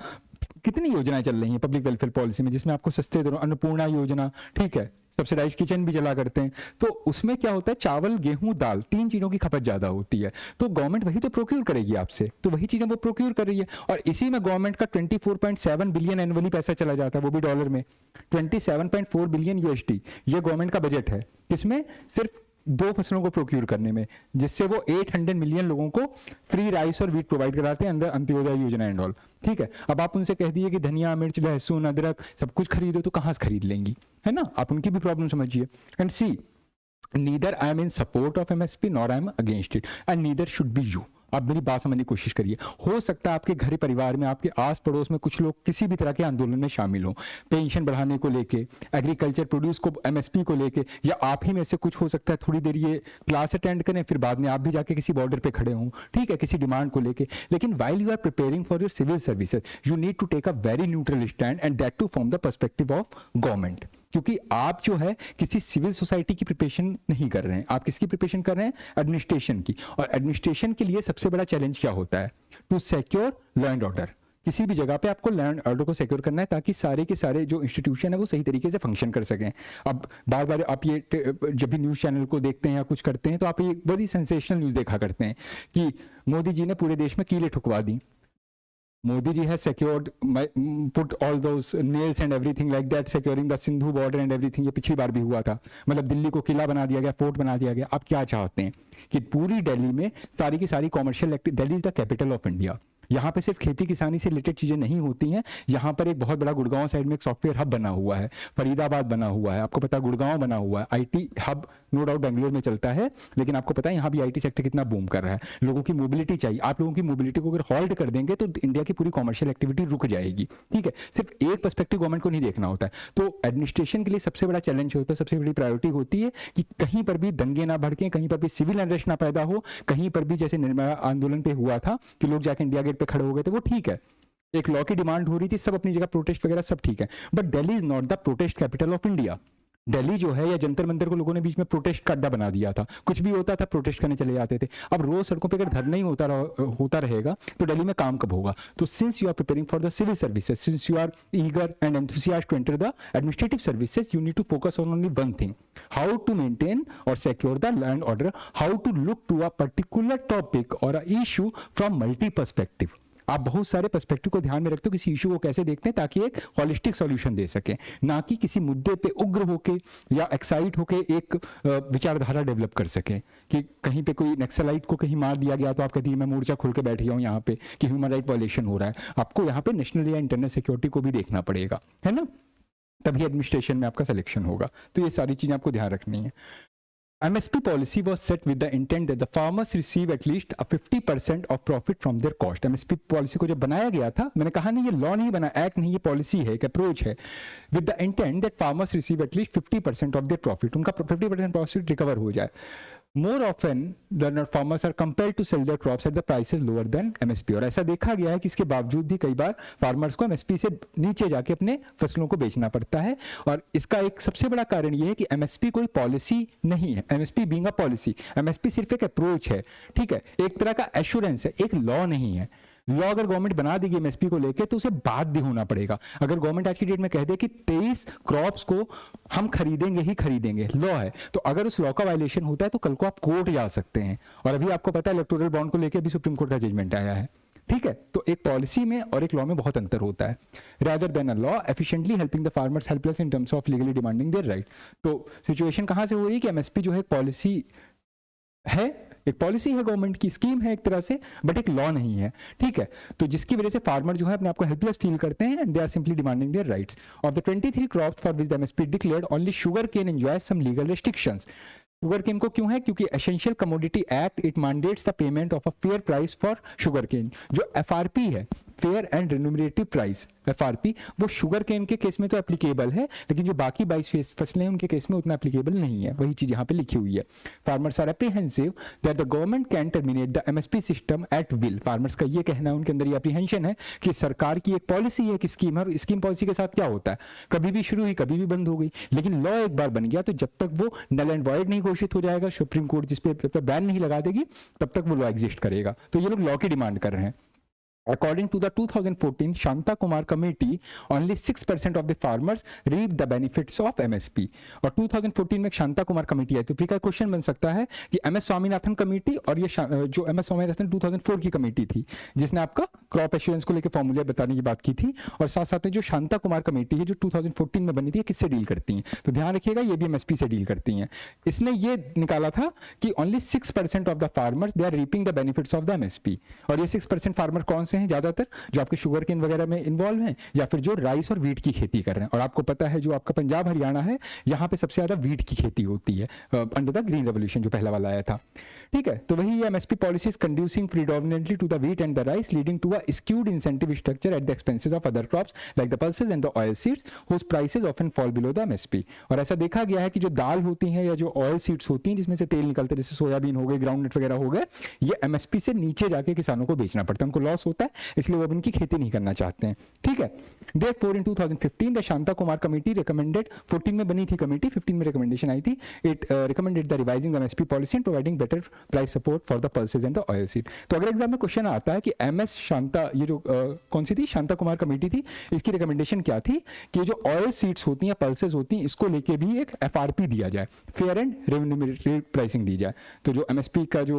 कितनी योजनाएं चल रही हैं पब्लिक वेलफेयर पॉलिसी में, जिसमें आपको सस्ते दरों, अन्नपूर्णा योजना, ठीक है, सब्सिडाइज किचन भी चला करते हैं। तो उसमें क्या होता है, चावल, गेहूं, दाल, 3 चीजों की खपत ज्यादा होती है। तो गवर्नमेंट वही तो प्रोक्यूर करेगी आपसे, तो वही चीजें वो प्रोक्यूर कर रही है। और इसी में गवर्नमेंट का 24.7 बिलियन एनुअली पैसा चला जाता है, वो भी डॉलर में। 27.4 बिलियन यूएसडी ये गवर्नमेंट का बजट है। किसमें? सिर्फ 2 फसलों को प्रोक्यूर करने में, जिससे वो 800 मिलियन लोगों को फ्री राइस और व्हीट प्रोवाइड कराते हैं अंदर अंत्योदय योजना एंड ऑल। ठीक है, अब आप उनसे कह दिए कि धनिया, मिर्च, लहसुन, अदरक सब कुछ खरीदो, तो कहां से खरीद लेंगी? है ना, आप उनकी भी प्रॉब्लम समझिए। And see, neither I am in support of MSP nor I am against it and neither should be you. आप मेरी बात समझने की कोशिश करिए। हो सकता है आपके घर परिवार में, आपके आस पड़ोस में कुछ लोग किसी भी तरह के आंदोलन में शामिल हो, पेंशन बढ़ाने को लेके, एग्रीकल्चर प्रोड्यूस को, एमएसपी को लेके, या आप ही में से कुछ हो सकता है थोड़ी देर ये क्लास अटेंड करें, फिर बाद में आप भी जाके किसी बॉर्डर पे खड़े हों, ठीक है, किसी डिमांड को लेके। लेकिन while you are preparing for your civil services, you need to take a very neutral stand and that too from the perspective of government. क्योंकि आप जो है किसी सिविल सोसाइटी की प्रिपरेशन नहीं कर रहे हैं, आप किसकी प्रिपरेशन कर रहे हैं? एडमिनिस्ट्रेशन की। और एडमिनिस्ट्रेशन के लिए सबसे बड़ा चैलेंज क्या होता है? To secure law and order. किसी भी जगह पे आपको लॉ एंड ऑर्डर को सिक्योर करना है ताकि सारे के सारे जो इंस्टीट्यूशन है वो सही तरीके से फंक्शन कर सकें। अब बार बार आप ये जब भी न्यूज़ चैनल को देखते हैं या कुछ करते हैं तो आप ये बड़ी सेंसेशनल न्यूज़ देखा करते हैं कि मोदी जी ने पूरे देश में कीलें ठुकवा दी, Modi ji has secured, put all those nails and everything like that, securing the Sindhu border and everything। ये पिछली बार भी हुआ था, मतलब दिल्ली को किला बना दिया गया, फोर्ट बना दिया गया। आप क्या चाहते हैं कि पूरी दिल्ली में सारी की सारी commercial activity, Delhi is the capital of India, यहाँ पे सिर्फ खेती किसानी से रिलेटेड चीजें नहीं होती हैं। यहाँ पर एक बहुत बड़ा गुड़गांव साइड में एक सॉफ्टवेयर हब बना हुआ है, फरीदाबाद बना हुआ है, आपको पता है गुड़गांव बना हुआ है, IT hub no doubt Bangalore में चलता है, लेकिन आपको पता है यहाँ भी आईटी सेक्टर कितना बूम कर रहा है। लोगों की मोबिलिटी चाहिए, आप लोगों की मोबिलिटी को अगर हॉल्ट कर देंगे तो इंडिया की पूरी कॉमर्शियल एक्टिविटी रुक जाएगी, ठीक है। सिर्फ एक पर्सपेक्टिव गवर्नमेंट को नहीं देखना होता है। तो एडमिनिस्ट्रेशन के लिए सबसे बड़ा चैलेंज होता है, सबसे बड़ी प्रायोरिटी होती है कि कहीं पर भी दंगे ना भड़कें, कहीं पर भी सिविल अनरेस्ट ना पैदा हो, कहीं पर भी जैसे निर्भया आंदोलन पे हुआ था कि लोग जाके इंडिया गेट पे खड़े हो गए थे, वो ठीक है, एक लॉ की डिमांड हो रही थी, सब अपनी जगह प्रोटेस्ट वगैरह सब ठीक है, but Delhi is not the protest capital of India. Delhi जो है या जंतर मंतर को लोगों ने बीच में प्रोटेस्ट का अड्डा बना दिया था, कुछ भी होता था प्रोटेस्ट करने चले जाते थे। अब रोज सड़कों पे अगर धरना ही होता रहेगा तो दिल्ली में काम कब होगा? तो since you are preparing for the civil services, since you are eager and enthusiast to enter the administrative services, you need to focus on only one thing, how to maintain और secure the law and order, how to look to a particular topic और a issue from multi perspective. आप बहुत सारे perspective को ध्यान में रखते हो, किसी इशू को कैसे देखते हैं ताकि एक होलिस्टिक सॉल्यूशन दे सके, ना कि किसी मुद्दे पे उग्र होके या एक्साइट होके एक विचारधारा डेवलप कर सके कि कहीं पे कोई नक्सलाइट को कहीं मार दिया गया तो आप कहती है मैं मोर्चा खोल के बैठ गया हूँ यहाँ पे कि ह्यूमन राइट वायलेशन हो रहा है। आपको यहाँ पे नेशनल या इंटरनल सिक्योरिटी को भी देखना पड़ेगा, है ना, तभी एडमिनिस्ट्रेशन में आपका सिलेक्शन होगा। तो ये सारी चीजें आपको ध्यान रखनी है। MSP policy was set with the intent that the farmers receive at least a 50% of profit from their cost। MSP policy को जब बनाया गया था, मैंने कहा नहीं ये लॉ नहीं बना, एक्ट नहीं, ये पॉलिसी है, एक अप्रोच है, with the intent that farmers receive at least 50% of their profit, उनका 50% प्रॉफिट रिकवर हो जाए। More often than not, farmers are compelled to sell their crops at the prices lower than MSP। और ऐसा देखा गया है कि इसके बावजूद भी कई बार फार्मर्स को MSP से नीचे जाके अपने फसलों को बेचना पड़ता है। और इसका एक सबसे बड़ा कारण यह है कि MSP कोई पॉलिसी नहीं है, MSP being a policy, MSP सिर्फ एक अप्रोच है, ठीक है, एक तरह का एश्योरेंस है, एक लॉ नहीं है। लॉ अगर गवर्नमेंट बना देगी एमएसपी को लेके तो उसे बाध्य होना पड़ेगा। अगर गवर्नमेंट आज की डेट में कह दे कि 23 क्रॉप्स को हम खरीदेंगे ही खरीदेंगे, लॉ है, तो अगर उस लॉ का वायलेशन होता है तो कल को आप कोर्ट जा सकते हैं। और अभी आपको पता है इलेक्टोरल बॉन्ड को लेकर भी सुप्रीम कोर्ट का जजमेंट आया है, ठीक है। तो एक पॉलिसी में और एक लॉ में बहुत अंतर होता है। Rather than a law efficiently helping the farmers helpless in terms of legally demanding their right. तो सिचुएशन कहां से हो रही है कि एमएसपी जो है पॉलिसी है, एक पॉलिसी है, गवर्नमेंट की स्कीम है एक तरह से, बट एक लॉ नहीं है, ठीक है। तो जिसकी वजह से फार्मर जो है अपने आप को हेल्पलेस फील करते हैं and they are simply demanding their rights. Of the 23 crops for which the MSP declared only sugar cane enjoys some legal restrictions. Sugar cane को क्यों है? क्योंकि essential commodity act it mandates the payment of a fair price for sugar cane. जो FRP है, fair and remunerative price, FRP, वो sugar cane के case में तो एप्लीकेबल है, लेकिन जो बाकी 22 फसलें हैं उनके केस में उतना एप्लीकेबल नहीं है। वही चीज यहाँ पे लिखी हुई है। Farmers are apprehensive that the government can terminate the MSP system at will. Farmers का ये कहना है, उनके अंदर ये एप्रीहेंशन है कि सरकार की एक पॉलिसी है, एक स्कीम है, और स्कीम पॉलिसी के साथ क्या होता है, कभी भी शुरू हुई कभी भी बंद हो गई, लेकिन लॉ एक बार बन गया तो जब तक वो नल एंड वॉइड नहीं घोषित हो जाएगा, सुप्रीम कोर्ट जिस पे जब तक बैन नहीं लगा देगी तब तक वो लॉ एग्जिस्ट करेगा। तो ये लोग लॉ की डिमांड कर रहे हैं। According to the 2014 Shanta Kumar Committee, only 6% of the farmers reap the benefits of MSP। और 2014 में शांता कुमार कमेटी है, तो फिर का क्वेश्चन बन सकता है कि MS स्वामीनाथन कमेटी और ये जो MS स्वामीनाथन 2004 की कमेटी थी जिसने आपका क्रॉप एश्योरेंस को लेकर फॉर्मूले बताने की बात की थी, और साथ साथ में जो शांता कुमार कमेटी है जो 2014 में बनी थी, किससे डील करती हैं? तो ध्यान रखिएगा ये भी MSP से डील करती हैं। इसने ये निकाला था कि only 6% of the farmers they are reaping the benefits of the MSP। और ये 6% फार्मर कौन से हैं ज़्यादातर, जो आपके शुगर केन वगैरह में इन्वॉल्व हैं, या फिर जो राइस और वीट की खेती कर रहे हैं। और आपको पता है जो आपका पंजाब हरियाणा है, यहाँ पे सबसे ज़्यादा वीट की खेती होती है अंडर द ग्रीन रेवोल्यूशन जो पहला वाला आया था। ठीक है, तो वही MSP policies conducing predominantly to the wheat and the rice, leading to a skewed incentive structure at the expenses of other crops like the pulses and the oil seeds whose prices often fall below the MSP. और ऐसा देखा गया है कि जो दाल होती हैं या जो ऑयल सीड्स होती हैं जिसमें से तेल निकलता है, जैसे सोयाबीन हो गए, ग्राउंडनट वगैरह हो गए, ये एमएसपी से नीचे जाके किसानों को बेचना पड़ता है, उनको लॉस होता है, इसलिए वो अब इनकी खेती नहीं करना चाहते हैं। ठीक है, Therefore in 2015 the Shanta Kumar committee recommended, 14 में बनी थी कमेटी, 15 में रिकमेंडेशन आई थी, it recommended the revising the MSP policy and providing better price support for the pulses and the oil seed। तो अगर एग्जाम में क्वेश्चन आता है कि एमएस शांता, ये जो कौन सी थी, शांता कुमार कमेटी थी, इसकी रिकमेंडेशन क्या थी कि जो ऑयल सीड्स होती हैं, पल्सेस होती हैं, इसको लेके भी एक एफआरपी दिया जाए, फेयर एंड रेम्यूनरेटिव प्राइसिंग दी जाए, तो जो एमएसपी का जो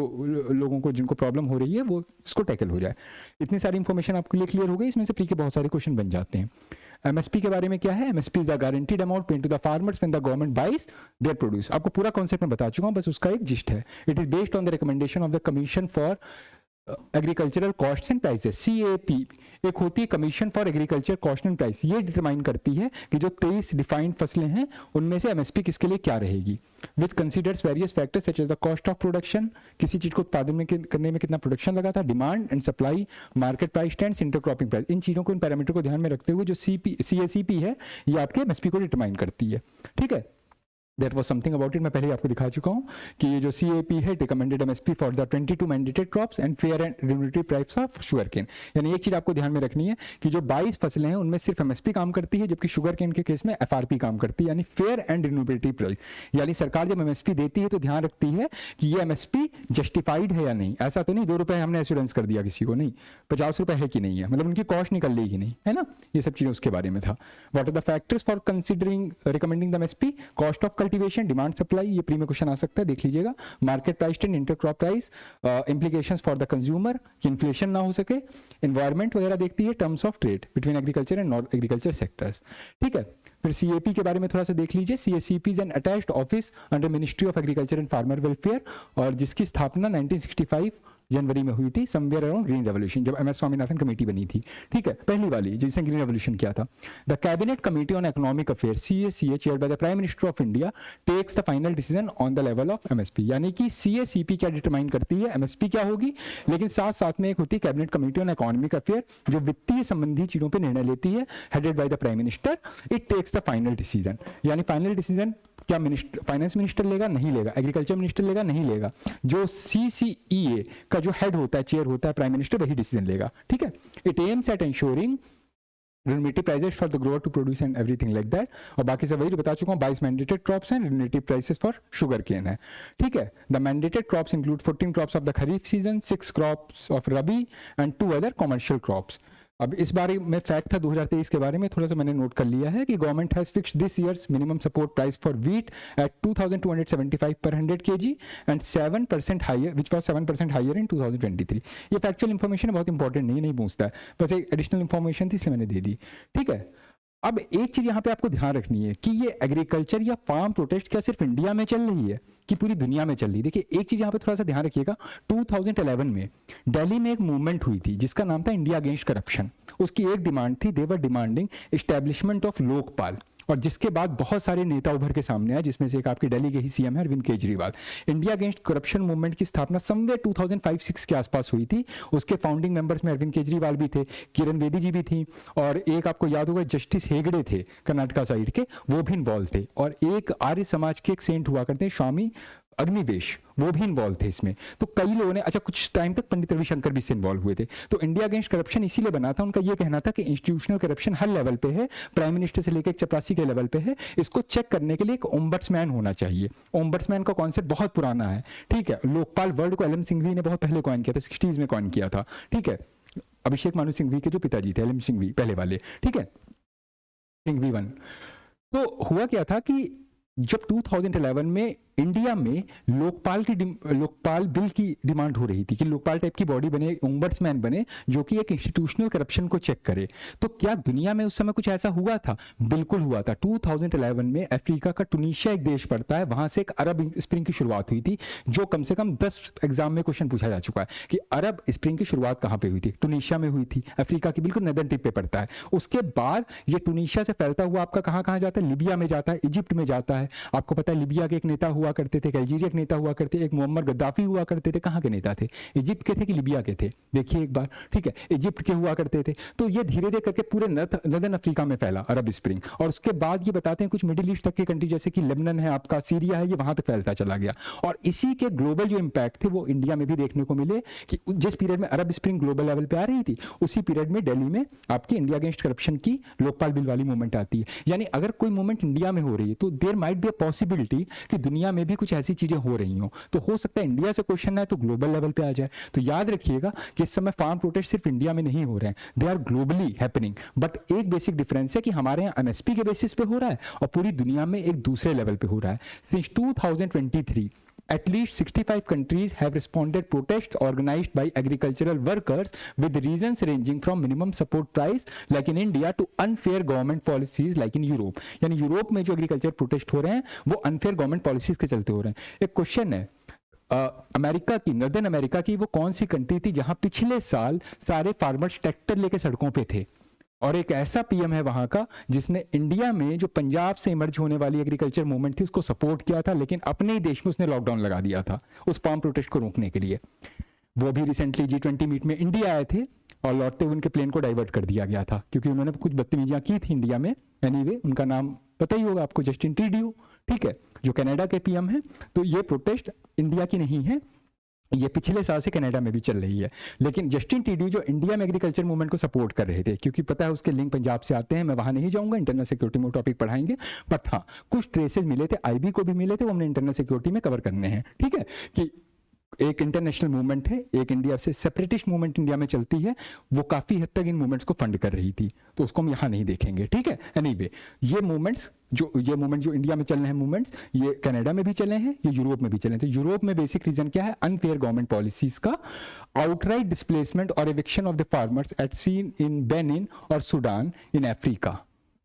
लोगों को जिनको प्रॉब्लम हो रही है वो इसको टैकल हो जाए। इतनी सारी इंफॉर्मेशन आपके लिए क्लियर हो गई, इसमें से प्री के बहुत सारे क्वेश्चन बन जाते हैं। एमएसपी के बारे में क्या है, MSP is the guaranteed amount paid to the farmers when the government buys their produce. आपको पूरा कॉन्सेप्ट में बता चुका हूं, बस उसका एक जिस्ट है। It is based on the recommendation of the commission for agricultural cost and prices, CAP। एक होती है commission for agriculture cost and price, ये डिटरमाइन करती है कि जो 23 डिफाइंड फसलें हैं उनमें से एमएसपी किसके लिए क्या रहेगी, which considers various factors such as the cost of production, किसी चीज को उत्पादन में करने में कितना प्रोडक्शन लगा था, demand and supply, market price trends, intercropping price. इन चीजों को, इन पैरामीटर को ध्यान में रखते हुए जो CACP है ये आपके एमएसपी को डिटरमाइन करती है। ठीक है, That was something about it, मैं पहले ही आपको दिखा चुका हूँ कि ये जो CAP है, recommended MSP for the 22 mandated crops and fair and remunerative price of sugar cane. यानी एक चीज आपको ध्यान में रखनी है कि जो 22 फसलें हैं उनमें सिर्फ एमएसपी काम करती है, जबकि शुगर केन के केस में एफआरपी काम करती है, यानी फेयर एंड रेम्यूनरेटिव प्राइस। यानी सरकार जब एमएसपी देती है तो ध्यान रखती है कि ये एमएसपी जस्टिफाइड है या नहीं। ऐसा तो नहीं 2 रुपए हमने एश्योरेंस कर दिया किसी को, नहीं, 50 रुपए है कि नहीं है, मतलब उनकी कॉस्ट निकल लेगी नहीं, है ना, ये सब चीजें उसके बारे में था। What are the factors for considering recommending the MSP, cost of cultivation, demand supply, ये प्री में क्वेश्चन आ सकता है, देख लीजिएगा। Market price trend, intercrop price, implications for the consumer कि इन्फ्लेशन ना हो सके, एनवायरमेंट वगैरह देखती है, terms of trade between agriculture and non agriculture sectors. ठीक है, फिर CAP के बारे में थोड़ा सा देख लीजिए। CACP is an attached office under ministry of agriculture and farmer welfare, और जिसकी स्थापना 1965 जनवरी में हुई थी, समवेयर अराउंड ग्रीन रेवोल्यूशन, जब MS स्वामीनाथन कमेटी बनी थी। ठीक है, पहली वाली जिसने ग्रीन रेवोल्यूशन किया था। The cabinet committee on economic affair CACA chaired by the prime minister of India takes the final decision on the level of MSP। यानी कि CACP क्या डिटरमाइन करती है, MSP क्या होगी, लेकिन साथ साथ में एक होती है cabinet committee on economic affair जो वित्तीय संबंधी चीजों पर निर्णय लेती है, headed by the prime minister. It takes the final decision, यानी फाइनल डिसीजन क्या मिनिस्टर, फाइनेंस मिनिस्टर लेगा, नहीं लेगा, एग्रीकल्चर मिनिस्टर लेगा, नहीं लेगा, जो CCEA का जो हेड होता है, चेयर होता है प्राइम मिनिस्टर, वही डिसीजन लेगा। ठीक है, it aims at ensuring remunerative prices for the grower to produce and everything like that. और बाकी सब वही जो बता चुका हूँ, 22 mandated crops and remunerative prices for sugar cane है। ठीक है, the mandated crops include 14 crops of the kharif season, 6 crops of rabi and 2 other commercial crops. अब इस बारे में फैक्ट था 2023 के बारे में, थोड़ा सा मैंने नोट कर लिया है कि government has fixed this year's minimum support price for wheat at 2275 per 100 kg and 7% higher, which was 7% higher in 2023। ये फैक्चुअल इन्फॉर्मेशन है, बहुत इंपॉर्टेंट नहीं पूछता है, बस एक एडिशनल इन्फॉर्मेशन थी इसलिए मैंने दे दी। ठीक है, अब एक चीज यहाँ पे आपको ध्यान रखनी है कि ये एग्रीकल्चर या फार्म प्रोटेस्ट क्या सिर्फ इंडिया में चल रही है कि पूरी दुनिया में चल रही है। देखिए एक चीज यहाँ पे थोड़ा सा ध्यान रखिएगा, 2011 में दिल्ली में एक मूवमेंट हुई थी जिसका नाम था इंडिया अगेंस्ट करप्शन। उसकी एक डिमांड थी, they were demanding establishment of Lokpal, और जिसके बाद बहुत सारे नेता उभर के सामने आए, जिसमें से एक आपकी दिल्ली के ही CM है Arvind Kejriwal. India against corruption movement की स्थापना समवेयर 2005-06 के आसपास हुई थी। उसके फाउंडिंग मेंबर्स में अरविंद केजरीवाल भी थे, किरण बेदी जी भी थी, और एक आपको याद होगा जस्टिस हेगड़े थे कर्नाटका साइड के, वो भी इन्वॉल्व थे, और एक आर्य समाज के एक सेंट हुआ करते हैं स्वामी अग्निवेश, वो भी इन्वॉल्व थे इसमें। तो कई लोगों ने, अच्छा कुछ टाइम तक पंडित रविशंकर भी इससे इन्वॉल्व हुए थे। तो इंडिया अगेंस्ट करप्शन इसीलिए बना था, उनका ये कहना था कि इंस्टीट्यूशनल करप्शन हर लेवल पे है, प्राइम मिनिस्टर से लेकर चपरासी के लेवल पे है, इसको चेक करने के लिए एक ओम्बड्समैन होना चाहिए। ओम्बड्समैन का कॉन्सेप्ट बहुत पुराना है। ठीक है, लोकपाल वर्ड को LM सिंघवी ने बहुत पहले कॉइन किया था, 60s में कॉइन किया था। ठीक है, अभिषेक मानु सिंघवी के जो पिताजी थे, LM सिंघवी पहले वाले। ठीक है, सिंघवी 1। तो हुआ क्या था कि जब 2011 में इंडिया में लोकपाल बिल की डिमांड हो रही थी कि लोकपाल टाइप की बॉडी बने, ओम्बड्समैन बने, जो कि एक इंस्टीट्यूशनल करप्शन को चेक करे। तो क्या दुनिया में उस समय कुछ ऐसा हुआ था? बिल्कुल हुआ था। 2011 में अफ्रीका का टुनीशिया एक देश पड़ता है, वहां से एक अरब स्प्रिंग की शुरुआत हुई थी, जो कम से कम 10 एग्जाम में क्वेश्चन पूछा जा चुका है कि अरब स्प्रिंग की शुरुआत कहां पे हुई थी? टुनीशिया में हुई थी, अफ्रीका की बिल्कुल नदर्न टिप पे पड़ता है। उसके बाद ये टुनीशिया से फैलता हुआ आपका कहां कहां जाता है? लीबिया में जाता है, इजिप्ट में जाता है। आपको पता है लीबिया के एक नेता हुआ करते थे, अल्जीरिया के नेता हुआ करते, एक मुअम्मर गद्दाफी हुआ करते थे। कहां के नेता थे? इजिप्ट के थे कि लीबिया के थे? देखिए एक बार, ठीक है, इजिप्ट के हुआ करते थे। तो ये धीरे धीरे करके पूरे नदर्न अफ्रीका में फैला अरब स्प्रिंग, और उसके बाद ये बताते हैं कुछ मिडिल ईस्ट तक के कंट्री जैसे कि लेबनान है, आपका सीरिया है, ये वहां तक फैलता चला गया। और इसी के ग्लोबल जो इंपैक्ट थे वो इंडिया में भी देखने को मिले कि जिस पीरियड में अरब स्प्रिंग ग्लोबल लेवल पे आ रही थी, उसी पीरियड में दिल्ली में आपकी इंडिया अगेंस्ट करप्शन की लोकपाल बिल वाली मूवमेंट आती है। यानी अगर कोई मूवमेंट इंडिया में हो रही है तो there might be a possibility कि दुनिया में भी कुछ ऐसी चीजें हो रही हो। तो हो सकता है इंडिया से क्वेश्चन आए तो ग्लोबल लेवल पे आ जाए। तो याद रखिएगा कि इस समय फार्म प्रोटेस्ट सिर्फ इंडिया में नहीं हो रहे हैं, they are globally happening. But एक बेसिक डिफरेंस है कि हमारे यहाँ एमएसपी के बेसिस पे हो रहा है और पूरी दुनिया में एक दूसरे लेवल पे हो रहा है। Since 2023 at least 65 countries have responded protests organized by agricultural workers with reasons ranging from minimum support price like in India to unfair government policies like in Europe। यानी यूरोप में जो एग्रीकल्चर प्रोटेस्ट हो रहे हैं वो unfair government policies के चलते हो रहे हैं। एक क्वेश्चन है, अमेरिका की, नॉर्दर्न अमेरिका की वो कौन सी कंट्री थी जहां पिछले साल सारे फार्मर्स ट्रैक्टर लेके सड़कों पे थे? और एक ऐसा पीएम है वहां का जिसने इंडिया में जो पंजाब से इमर्ज होने वाली एग्रीकल्चर मूवमेंट थी उसको सपोर्ट किया था, लेकिन अपने ही देश में उसने लॉकडाउन लगा दिया था उस फार्म प्रोटेस्ट को रोकने के लिए। वो भी रिसेंटली G20 मीट में इंडिया आए थे और लौटते हुए उनके प्लेन को डाइवर्ट कर दिया गया था क्योंकि उन्होंने कुछ बदतमीजियां की थी इंडिया में। एनीवे, उनका नाम पता ही होगा आपको, जस्टिन ट्रूडो, ठीक है, जो कनाडा के पीएम है। तो ये प्रोटेस्ट इंडिया की नहीं है, ये पिछले साल से कनाडा में भी चल रही है। लेकिन जस्टिन ट्रूडो जो इंडिया में एग्रीकल्चर मूवमेंट को सपोर्ट कर रहे थे, क्योंकि पता है उसके लिंक पंजाब से आते हैं, मैं वहां नहीं जाऊंगा, इंटरनल सिक्योरिटी में टॉपिक पढ़ाएंगे। बट हाँ, कुछ ट्रेसेस मिले थे, आईबी को भी मिले थे, वो हमने इंटरनल सिक्योरिटी में कवर करने हैं। ठीक है, कि एक इंटरनेशनल मूवमेंट है, एक इंडिया से सेपरेटिस्ट मूवमेंट इंडिया में चलती है, वो काफी हद तक इन मूवमेंट्स को फंड कर रही थी, तो उसको हम यहां नहीं देखेंगे। ठीक है, एनीवे, ये मूवमेंट्स जो इंडिया में चल रहे हैं मूवमेंट्स, ये कनाडा में भी चले हैं, ये यूरोप में भी चले हैं। तो यूरोप में बेसिक रीजन क्या है? अनफेयर गवर्नमेंट पॉलिसीज का, आउटराइट डिस्प्लेसमेंट और eviction of the farmers at seen in Benin और सूडान इन अफ्रीका।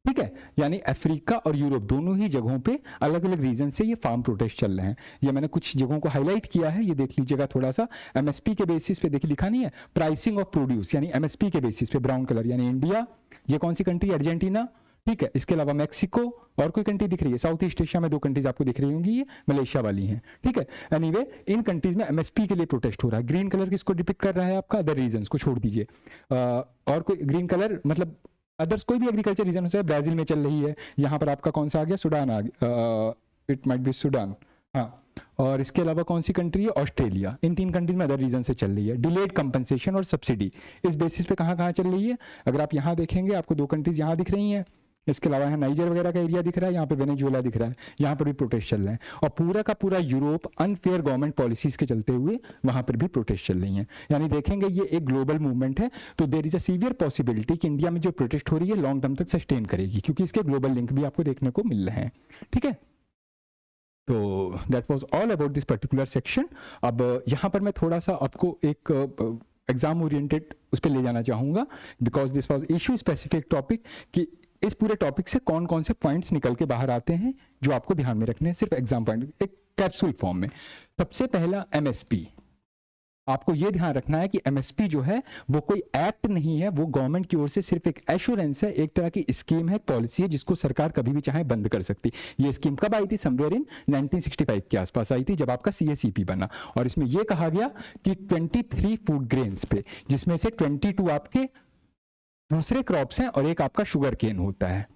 ठीक है, यानी अफ्रीका और यूरोप दोनों ही जगहों पे अलग अलग रीजन से ये फार्म प्रोटेस्ट चल रहे हैं। ये मैंने कुछ जगहों को हाईलाइट किया है, ये देख लीजिएगा थोड़ा सा। एमएसपी के बेसिस पे देखिए, लिखा नहीं है प्राइसिंग ऑफ प्रोड्यूस, यानी एमएसपी के बेसिस पे ब्राउन कलर, यानी इंडिया, ये कौन सी कंट्री? अर्जेंटीना। ठीक है, इसके अलावा मैक्सिको, और कोई कंट्री दिख रही है? साउथ ईस्ट एशिया में 2 कंट्रीज आपको दिख रही होंगी, ये मलेशिया वाली हैं। ठीक है, एनीवे, इन कंट्रीज में एमएसपी के लिए प्रोटेस्ट हो रहा है। ग्रीन कलर किसको डिपिक्ट कर रहा है आपका? अदर रीजन्स को छोड़ दीजिए, और कोई ग्रीन कलर मतलब अदर्स कोई भी एग्रीकल्चर रीजन हो सकता है। ब्राजील में चल रही है, यहाँ पर आपका कौन सा आ गया? सूडान आ गया, इट माइट बी सूडान, हाँ। और इसके अलावा कौन सी कंट्री है? ऑस्ट्रेलिया। इन 3 कंट्रीज में अदर रीजन से चल रही है। डिलेड कंपनसेशन और सब्सिडी इस बेसिस पे कहाँ कहाँ चल रही है? अगर आप यहाँ देखेंगे, आपको 2 कंट्रीज यहाँ दिख रही हैं, इसके अलावा यहाँ नाइजर वगैरह का एरिया दिख रहा है, यहाँ पे वेनेजुएला दिख रहा है, यहाँ पर भी प्रोटेस्ट चल रहे हैं। और पूरा का पूरा यूरोप अनफेयर गवर्नमेंट पॉलिसीज के चलते हुए वहां पर भी प्रोटेस्ट चल रही हैं। यानी देखेंगे ये एक ग्लोबल मूवमेंट है, तो there is a severe possibility कि इंडिया में जो प्रोटेस्ट हो रही है लॉन्ग टर्म तक सस्टेन करेगी, क्योंकि इसके ग्लोबल लिंक भी आपको देखने को मिल रहे हैं। ठीक है, तो that was all about this particular section. अब यहाँ पर मैं थोड़ा सा आपको एक एग्जाम ओरिएंटेड उस पर ले जाना चाहूंगा, because this was issue specific topic, कि इस पूरे टॉपिक से कौन कौन से पॉइंट्स निकल के बाहर आते हैं जो आपको ध्यान में रखने हैं, सिर्फ एग्जाम पॉइंट, एक कैप्सूल फॉर्म में। सबसे पहला एमएसपी, आपको यह ध्यान रखना है कि एमएसपी जो है वो कोई एक्ट नहीं है, वो गवर्नमेंट की ओर से सिर्फ एक एश्योरेंस है, एक तरह की स्कीम है, पॉलिसी है, जिसको सरकार कभी भी चाहे बंद कर सकती। ये स्कीम कब आई थी? समवेयर इन 1965 के आसपास आई थी, जब आपका सीएसीपी बना। और इसमें यह कहा गया कि 23 फूड ग्रेन्स पे, जिसमें से 22 आपके दूसरे क्रॉप्स हैं और एक आपका शुगर केन होता है।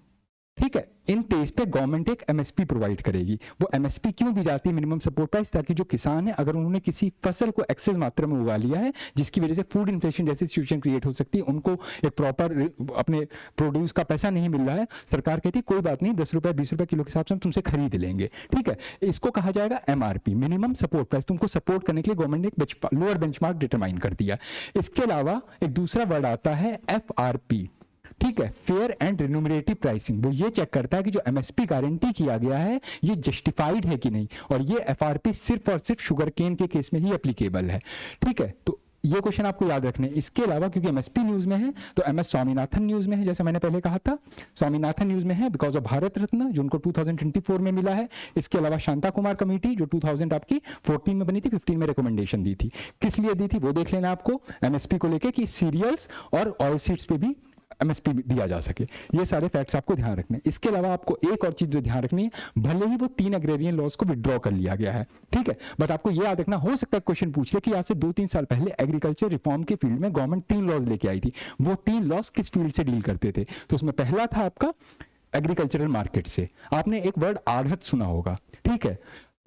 ठीक है, इन पेज पे गवर्नमेंट एक एमएसपी प्रोवाइड करेगी। वो एमएसपी क्यों दी जाती है? मिनिमम सपोर्ट प्राइस, ताकि जो किसान है अगर उन्होंने किसी फसल को एक्सेस मात्रा में उगा लिया है, जिसकी वजह से फूड इन्फ्लेशन जैसी सिचुएशन क्रिएट हो सकती है, उनको एक प्रॉपर अपने प्रोड्यूस का पैसा नहीं मिल रहा है, सरकार कहती है कोई बात नहीं, 10 रुपए 20 रुपए किलो के हिसाब से हम तुमसे खरीद लेंगे। ठीक है, इसको कहा जाएगा एमआरपी, मिनिमम सपोर्ट प्राइस। तुमको सपोर्ट करने के लिए गवर्नमेंट ने एक लोअर बेंचमार्क डिटरमाइन कर दिया। इसके अलावा एक दूसरा वर्ड आता है एफआरपी, ठीक है, फेयर एंड रिन्यूमरेटिव प्राइसिंग, वो ये चेक करता है कि जो एमएसपी गारंटी किया गया है ये जस्टिफाइड है कि नहीं, और ये एफआरपी सिर्फ और सिर्फ शुगर केन के केस में ही एप्लीकेबल है। ठीक है, तो ये क्वेश्चन आपको याद रखने हैं। इसके अलावा क्योंकि एमएसपी न्यूज में है तो एमएस स्वामीनाथन न्यूज में है, जैसे मैंने पहले कहा था स्वामीनाथन न्यूज में है बिकॉज ऑफ भारत रत्न जो उनको 2024 में मिला है। इसके अलावा शांता कुमार कमेटी जो 2000 आपकी 14 में बनी थी, 15 में रिकमेंडेशन दी थी, किस लिए दी थी वो देख लेना आपको एमएसपी को लेके कि सीरियल्स और ऑयल सीड्स पे भी एमएसपी दिया जा सके। ये सारे फैक्ट्स आपको ध्यान रखने हैं। इसके अलावा आपको एक और चीज जो ध्यान रखनी है, भले ही वो 3 एग्रेरियन लॉज को विड्रॉ कर लिया गया है, ठीक है, बट आपको ये याद रखना, हो सकता है क्वेश्चन पूछ ले कि आज से 2-3 साल पहले एग्रीकल्चर रिफॉर्म के फील्ड में गवर्नमेंट 3 लॉज लेके आई थी, वो 3 लॉज किस फील्ड से डील करते थे? तो उसमें पहला था आपका एग्रीकल्चरल मार्केट से। आपने एक वर्ड आढ़त सुना होगा, ठीक है,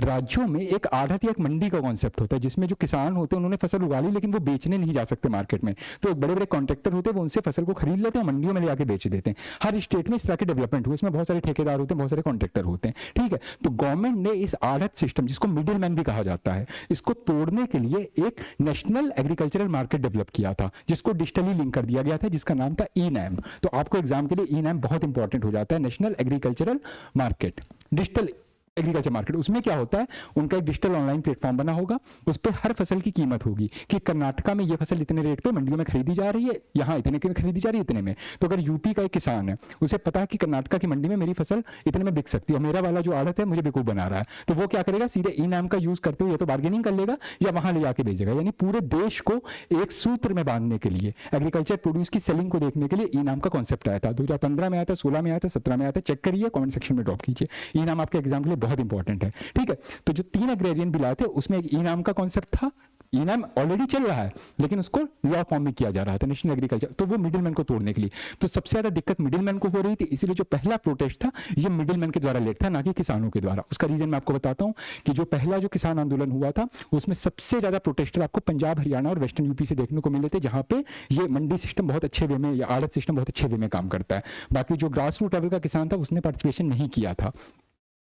राज्यों में एक आढ़त या एक मंडी का कॉन्सेप्ट होता है जिसमें जो किसान होते हैं उन्होंने फसल उगा ली लेकिन वो बेचने नहीं जा सकते मार्केट में, तो बड़े बड़े कॉन्ट्रैक्टर होते हैं वो उनसे फसल को खरीद लेते हैं, मंडियों में ले आके बेच देते हैं। हर स्टेट में इस तरह के डेवलपमेंट हुए, इसमें बहुत सारे ठेकेदार होते हैं, बहुत सारे कॉन्ट्रैक्टर होते हैं, ठीक है। तो गवर्नमेंट ने इस आढ़त सिस्टम, जिसको मिडिल मैन भी कहा जाता है, इसको तोड़ने के लिए एक नेशनल एग्रीकल्चरल मार्केट डेवलप किया था जिसको डिजिटली लिंक कर दिया गया था, जिसका नाम था ई-नैम। तो आपको एग्जाम के लिए ई-नैम बहुत इंपॉर्टेंट हो जाता है, national agricultural market, digital agriculture market. उसमें क्या होता है, उनका एक डिजिटल ऑनलाइन प्लेटफॉर्म बना होगा, उस पर हर फसल की कीमत होगी कि कर्नाटका में ये फसल इतने रेट पे मंडियों में खरीदी जा रही है, यहाँ इतने में खरीदी जा रही है, इतने में। तो अगर यूपी का एक किसान है, उसे पता है कि कर्नाटका की मंडी में मेरी फसल इतने में बिक सकती है, मेरा वाला जो आड़त है मुझे बेवकूफ बना रहा है, तो वो क्या करेगा, सीधे ई-नैम का यूज करते हुए या तो बार्गेनिंग कर लेगा या वहां ले जाके भेजेगा। यानी पूरे देश को एक सूत्र में बांधने के लिए, एग्रीकल्चर प्रोड्यूस की सेलिंग को देखने के लिए ई-नैम का कॉन्सेप्ट आया था। 2015 में आया था, 16 में आया था, 17 में आया था, चेक करिए, कमेंट सेक्शन में ड्रॉप कीजिए। ई-नैम आपके एग्जाम के लिए बहुत इंपॉर्टेंट है, ठीक है। तो जो 3 एग्रेरियन बिल आए थे उसमें एक ई-नैम का कॉन्सेप्ट था, ई-नैम ऑलरेडी चल रहा है लेकिन उसको लॉ फॉर्म में किया जा रहा था, नेशनल एग्रीकल्चर, तो वो मिडिलमैन को तोड़ने के लिए। तो सबसे ज्यादा दिक्कत मिडिलमैन को हो रही थी, इसलिए जो पहला प्रोटेस्ट था ये मिडिलमैन के द्वारा लेट था, ना कि किसानों के द्वारा। उसका रीजन मैं आपको बताता हूं कि जो पहला जो किसान आंदोलन हुआ था उसमें सबसे ज्यादा प्रोटेस्टर आपको पंजाब, हरियाणा और वेस्टर्न यूपी से देखने को मिले थे, जहां पे ये मंडी सिस्टम बहुत अच्छे वे में या आड़त सिस्टम बहुत अच्छे वे में काम करता है। बाकी जो ग्रास रूट लेवल का किसान था उसने पार्टिसिपेशन नहीं किया था।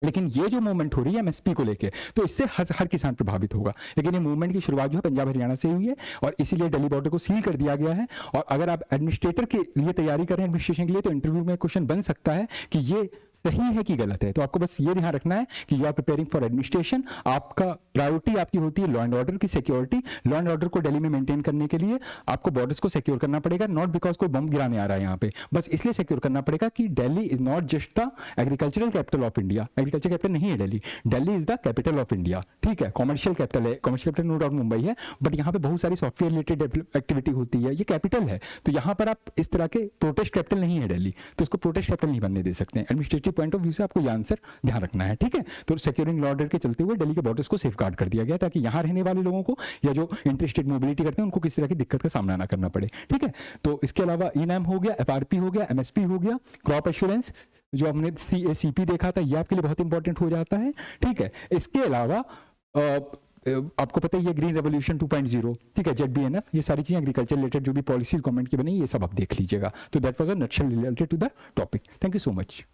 लेकिन ये जो मूवमेंट हो रही है एमएसपी को लेके, तो इससे हर किसान प्रभावित होगा। लेकिन ये मूवमेंट की शुरुआत जो है पंजाब हरियाणा से हुई है और इसीलिए दिल्ली बॉर्डर को सील कर दिया गया है। और अगर आप एडमिनिस्ट्रेटर के लिए तैयारी कर रहे हैं एडमिनिस्ट्रेशन के लिए, तो इंटरव्यू में क्वेश्चन बन सकता है कि ये सही है कि गलत है। तो आपको बस ये ध्यान रखना है कि you are preparing for administration, आपका प्रायोरिटी आपकी होती है लॉ एंड ऑर्डर की सिक्योरिटी। लॉ एंड ऑर्डर को दिल्ली में मेंटेन करने के लिए आपको बॉर्डर्स को सिक्योर करना पड़ेगा, नॉट बिकॉज कोई बम गिराने आ रहा है यहाँ पे, बस इसलिए सिक्योर करना पड़ेगा कि Delhi is not just the agricultural capital of India. Agriculture capital नहीं है Delhi, Delhi is the capital of India, ठीक है। कॉमर्शियल कैपिटल है, commercial capital no doubt Mumbai है, बट यहाँ पे बहुत सारी सॉफ्टवेयर रिलेटेड एक्टिविटी होती है, ये कैपिटल है। तो यहाँ पर आप इस तरह के प्रोटेस्ट कैपिटल नहीं है दिल्ली, तो इसको प्रोटेस्ट कैपिटल नहीं बनने दे सकते हैं। एडमिनिस्ट्रेटिव पॉइंट ऑफ व्यू से आपको आंसर ध्यान रखना है, ठीक है। तो सिक्योरिंग लॉ ऑर्डर के चलते हुए दिल्ली के बॉर्डर्स को सेफगार्ड कर दिया गया ताकि यहां रहने वाले लोगों को या जो इंटरेस्टेड मोबिलिटी करते हैं उनको किसी तरह की दिक्कत का सामना ना करना पड़े, ठीक है। तो इसके अलावा ई-नैम हो गया, एफआरपी हो गया, एमएसपी हो गया, क्रॉप एश्योरेंस जो हमने सीपी देखा था ये आपके लिए बहुत इंपॉर्टेंट हो जाता है, ठीक है। इसके अलावा आपको पता है ये ग्रीन रेवोल्यूशन 2.0, ठीक है, ZBNF, ये सारी चीजें एग्रीकल्चर रिलेटेड जो भी पॉलिसीज गवर्नमेंट की बनी ये सब आप देख लीजिएगा। तो that was a nutshell related to the topic. Thank you so much.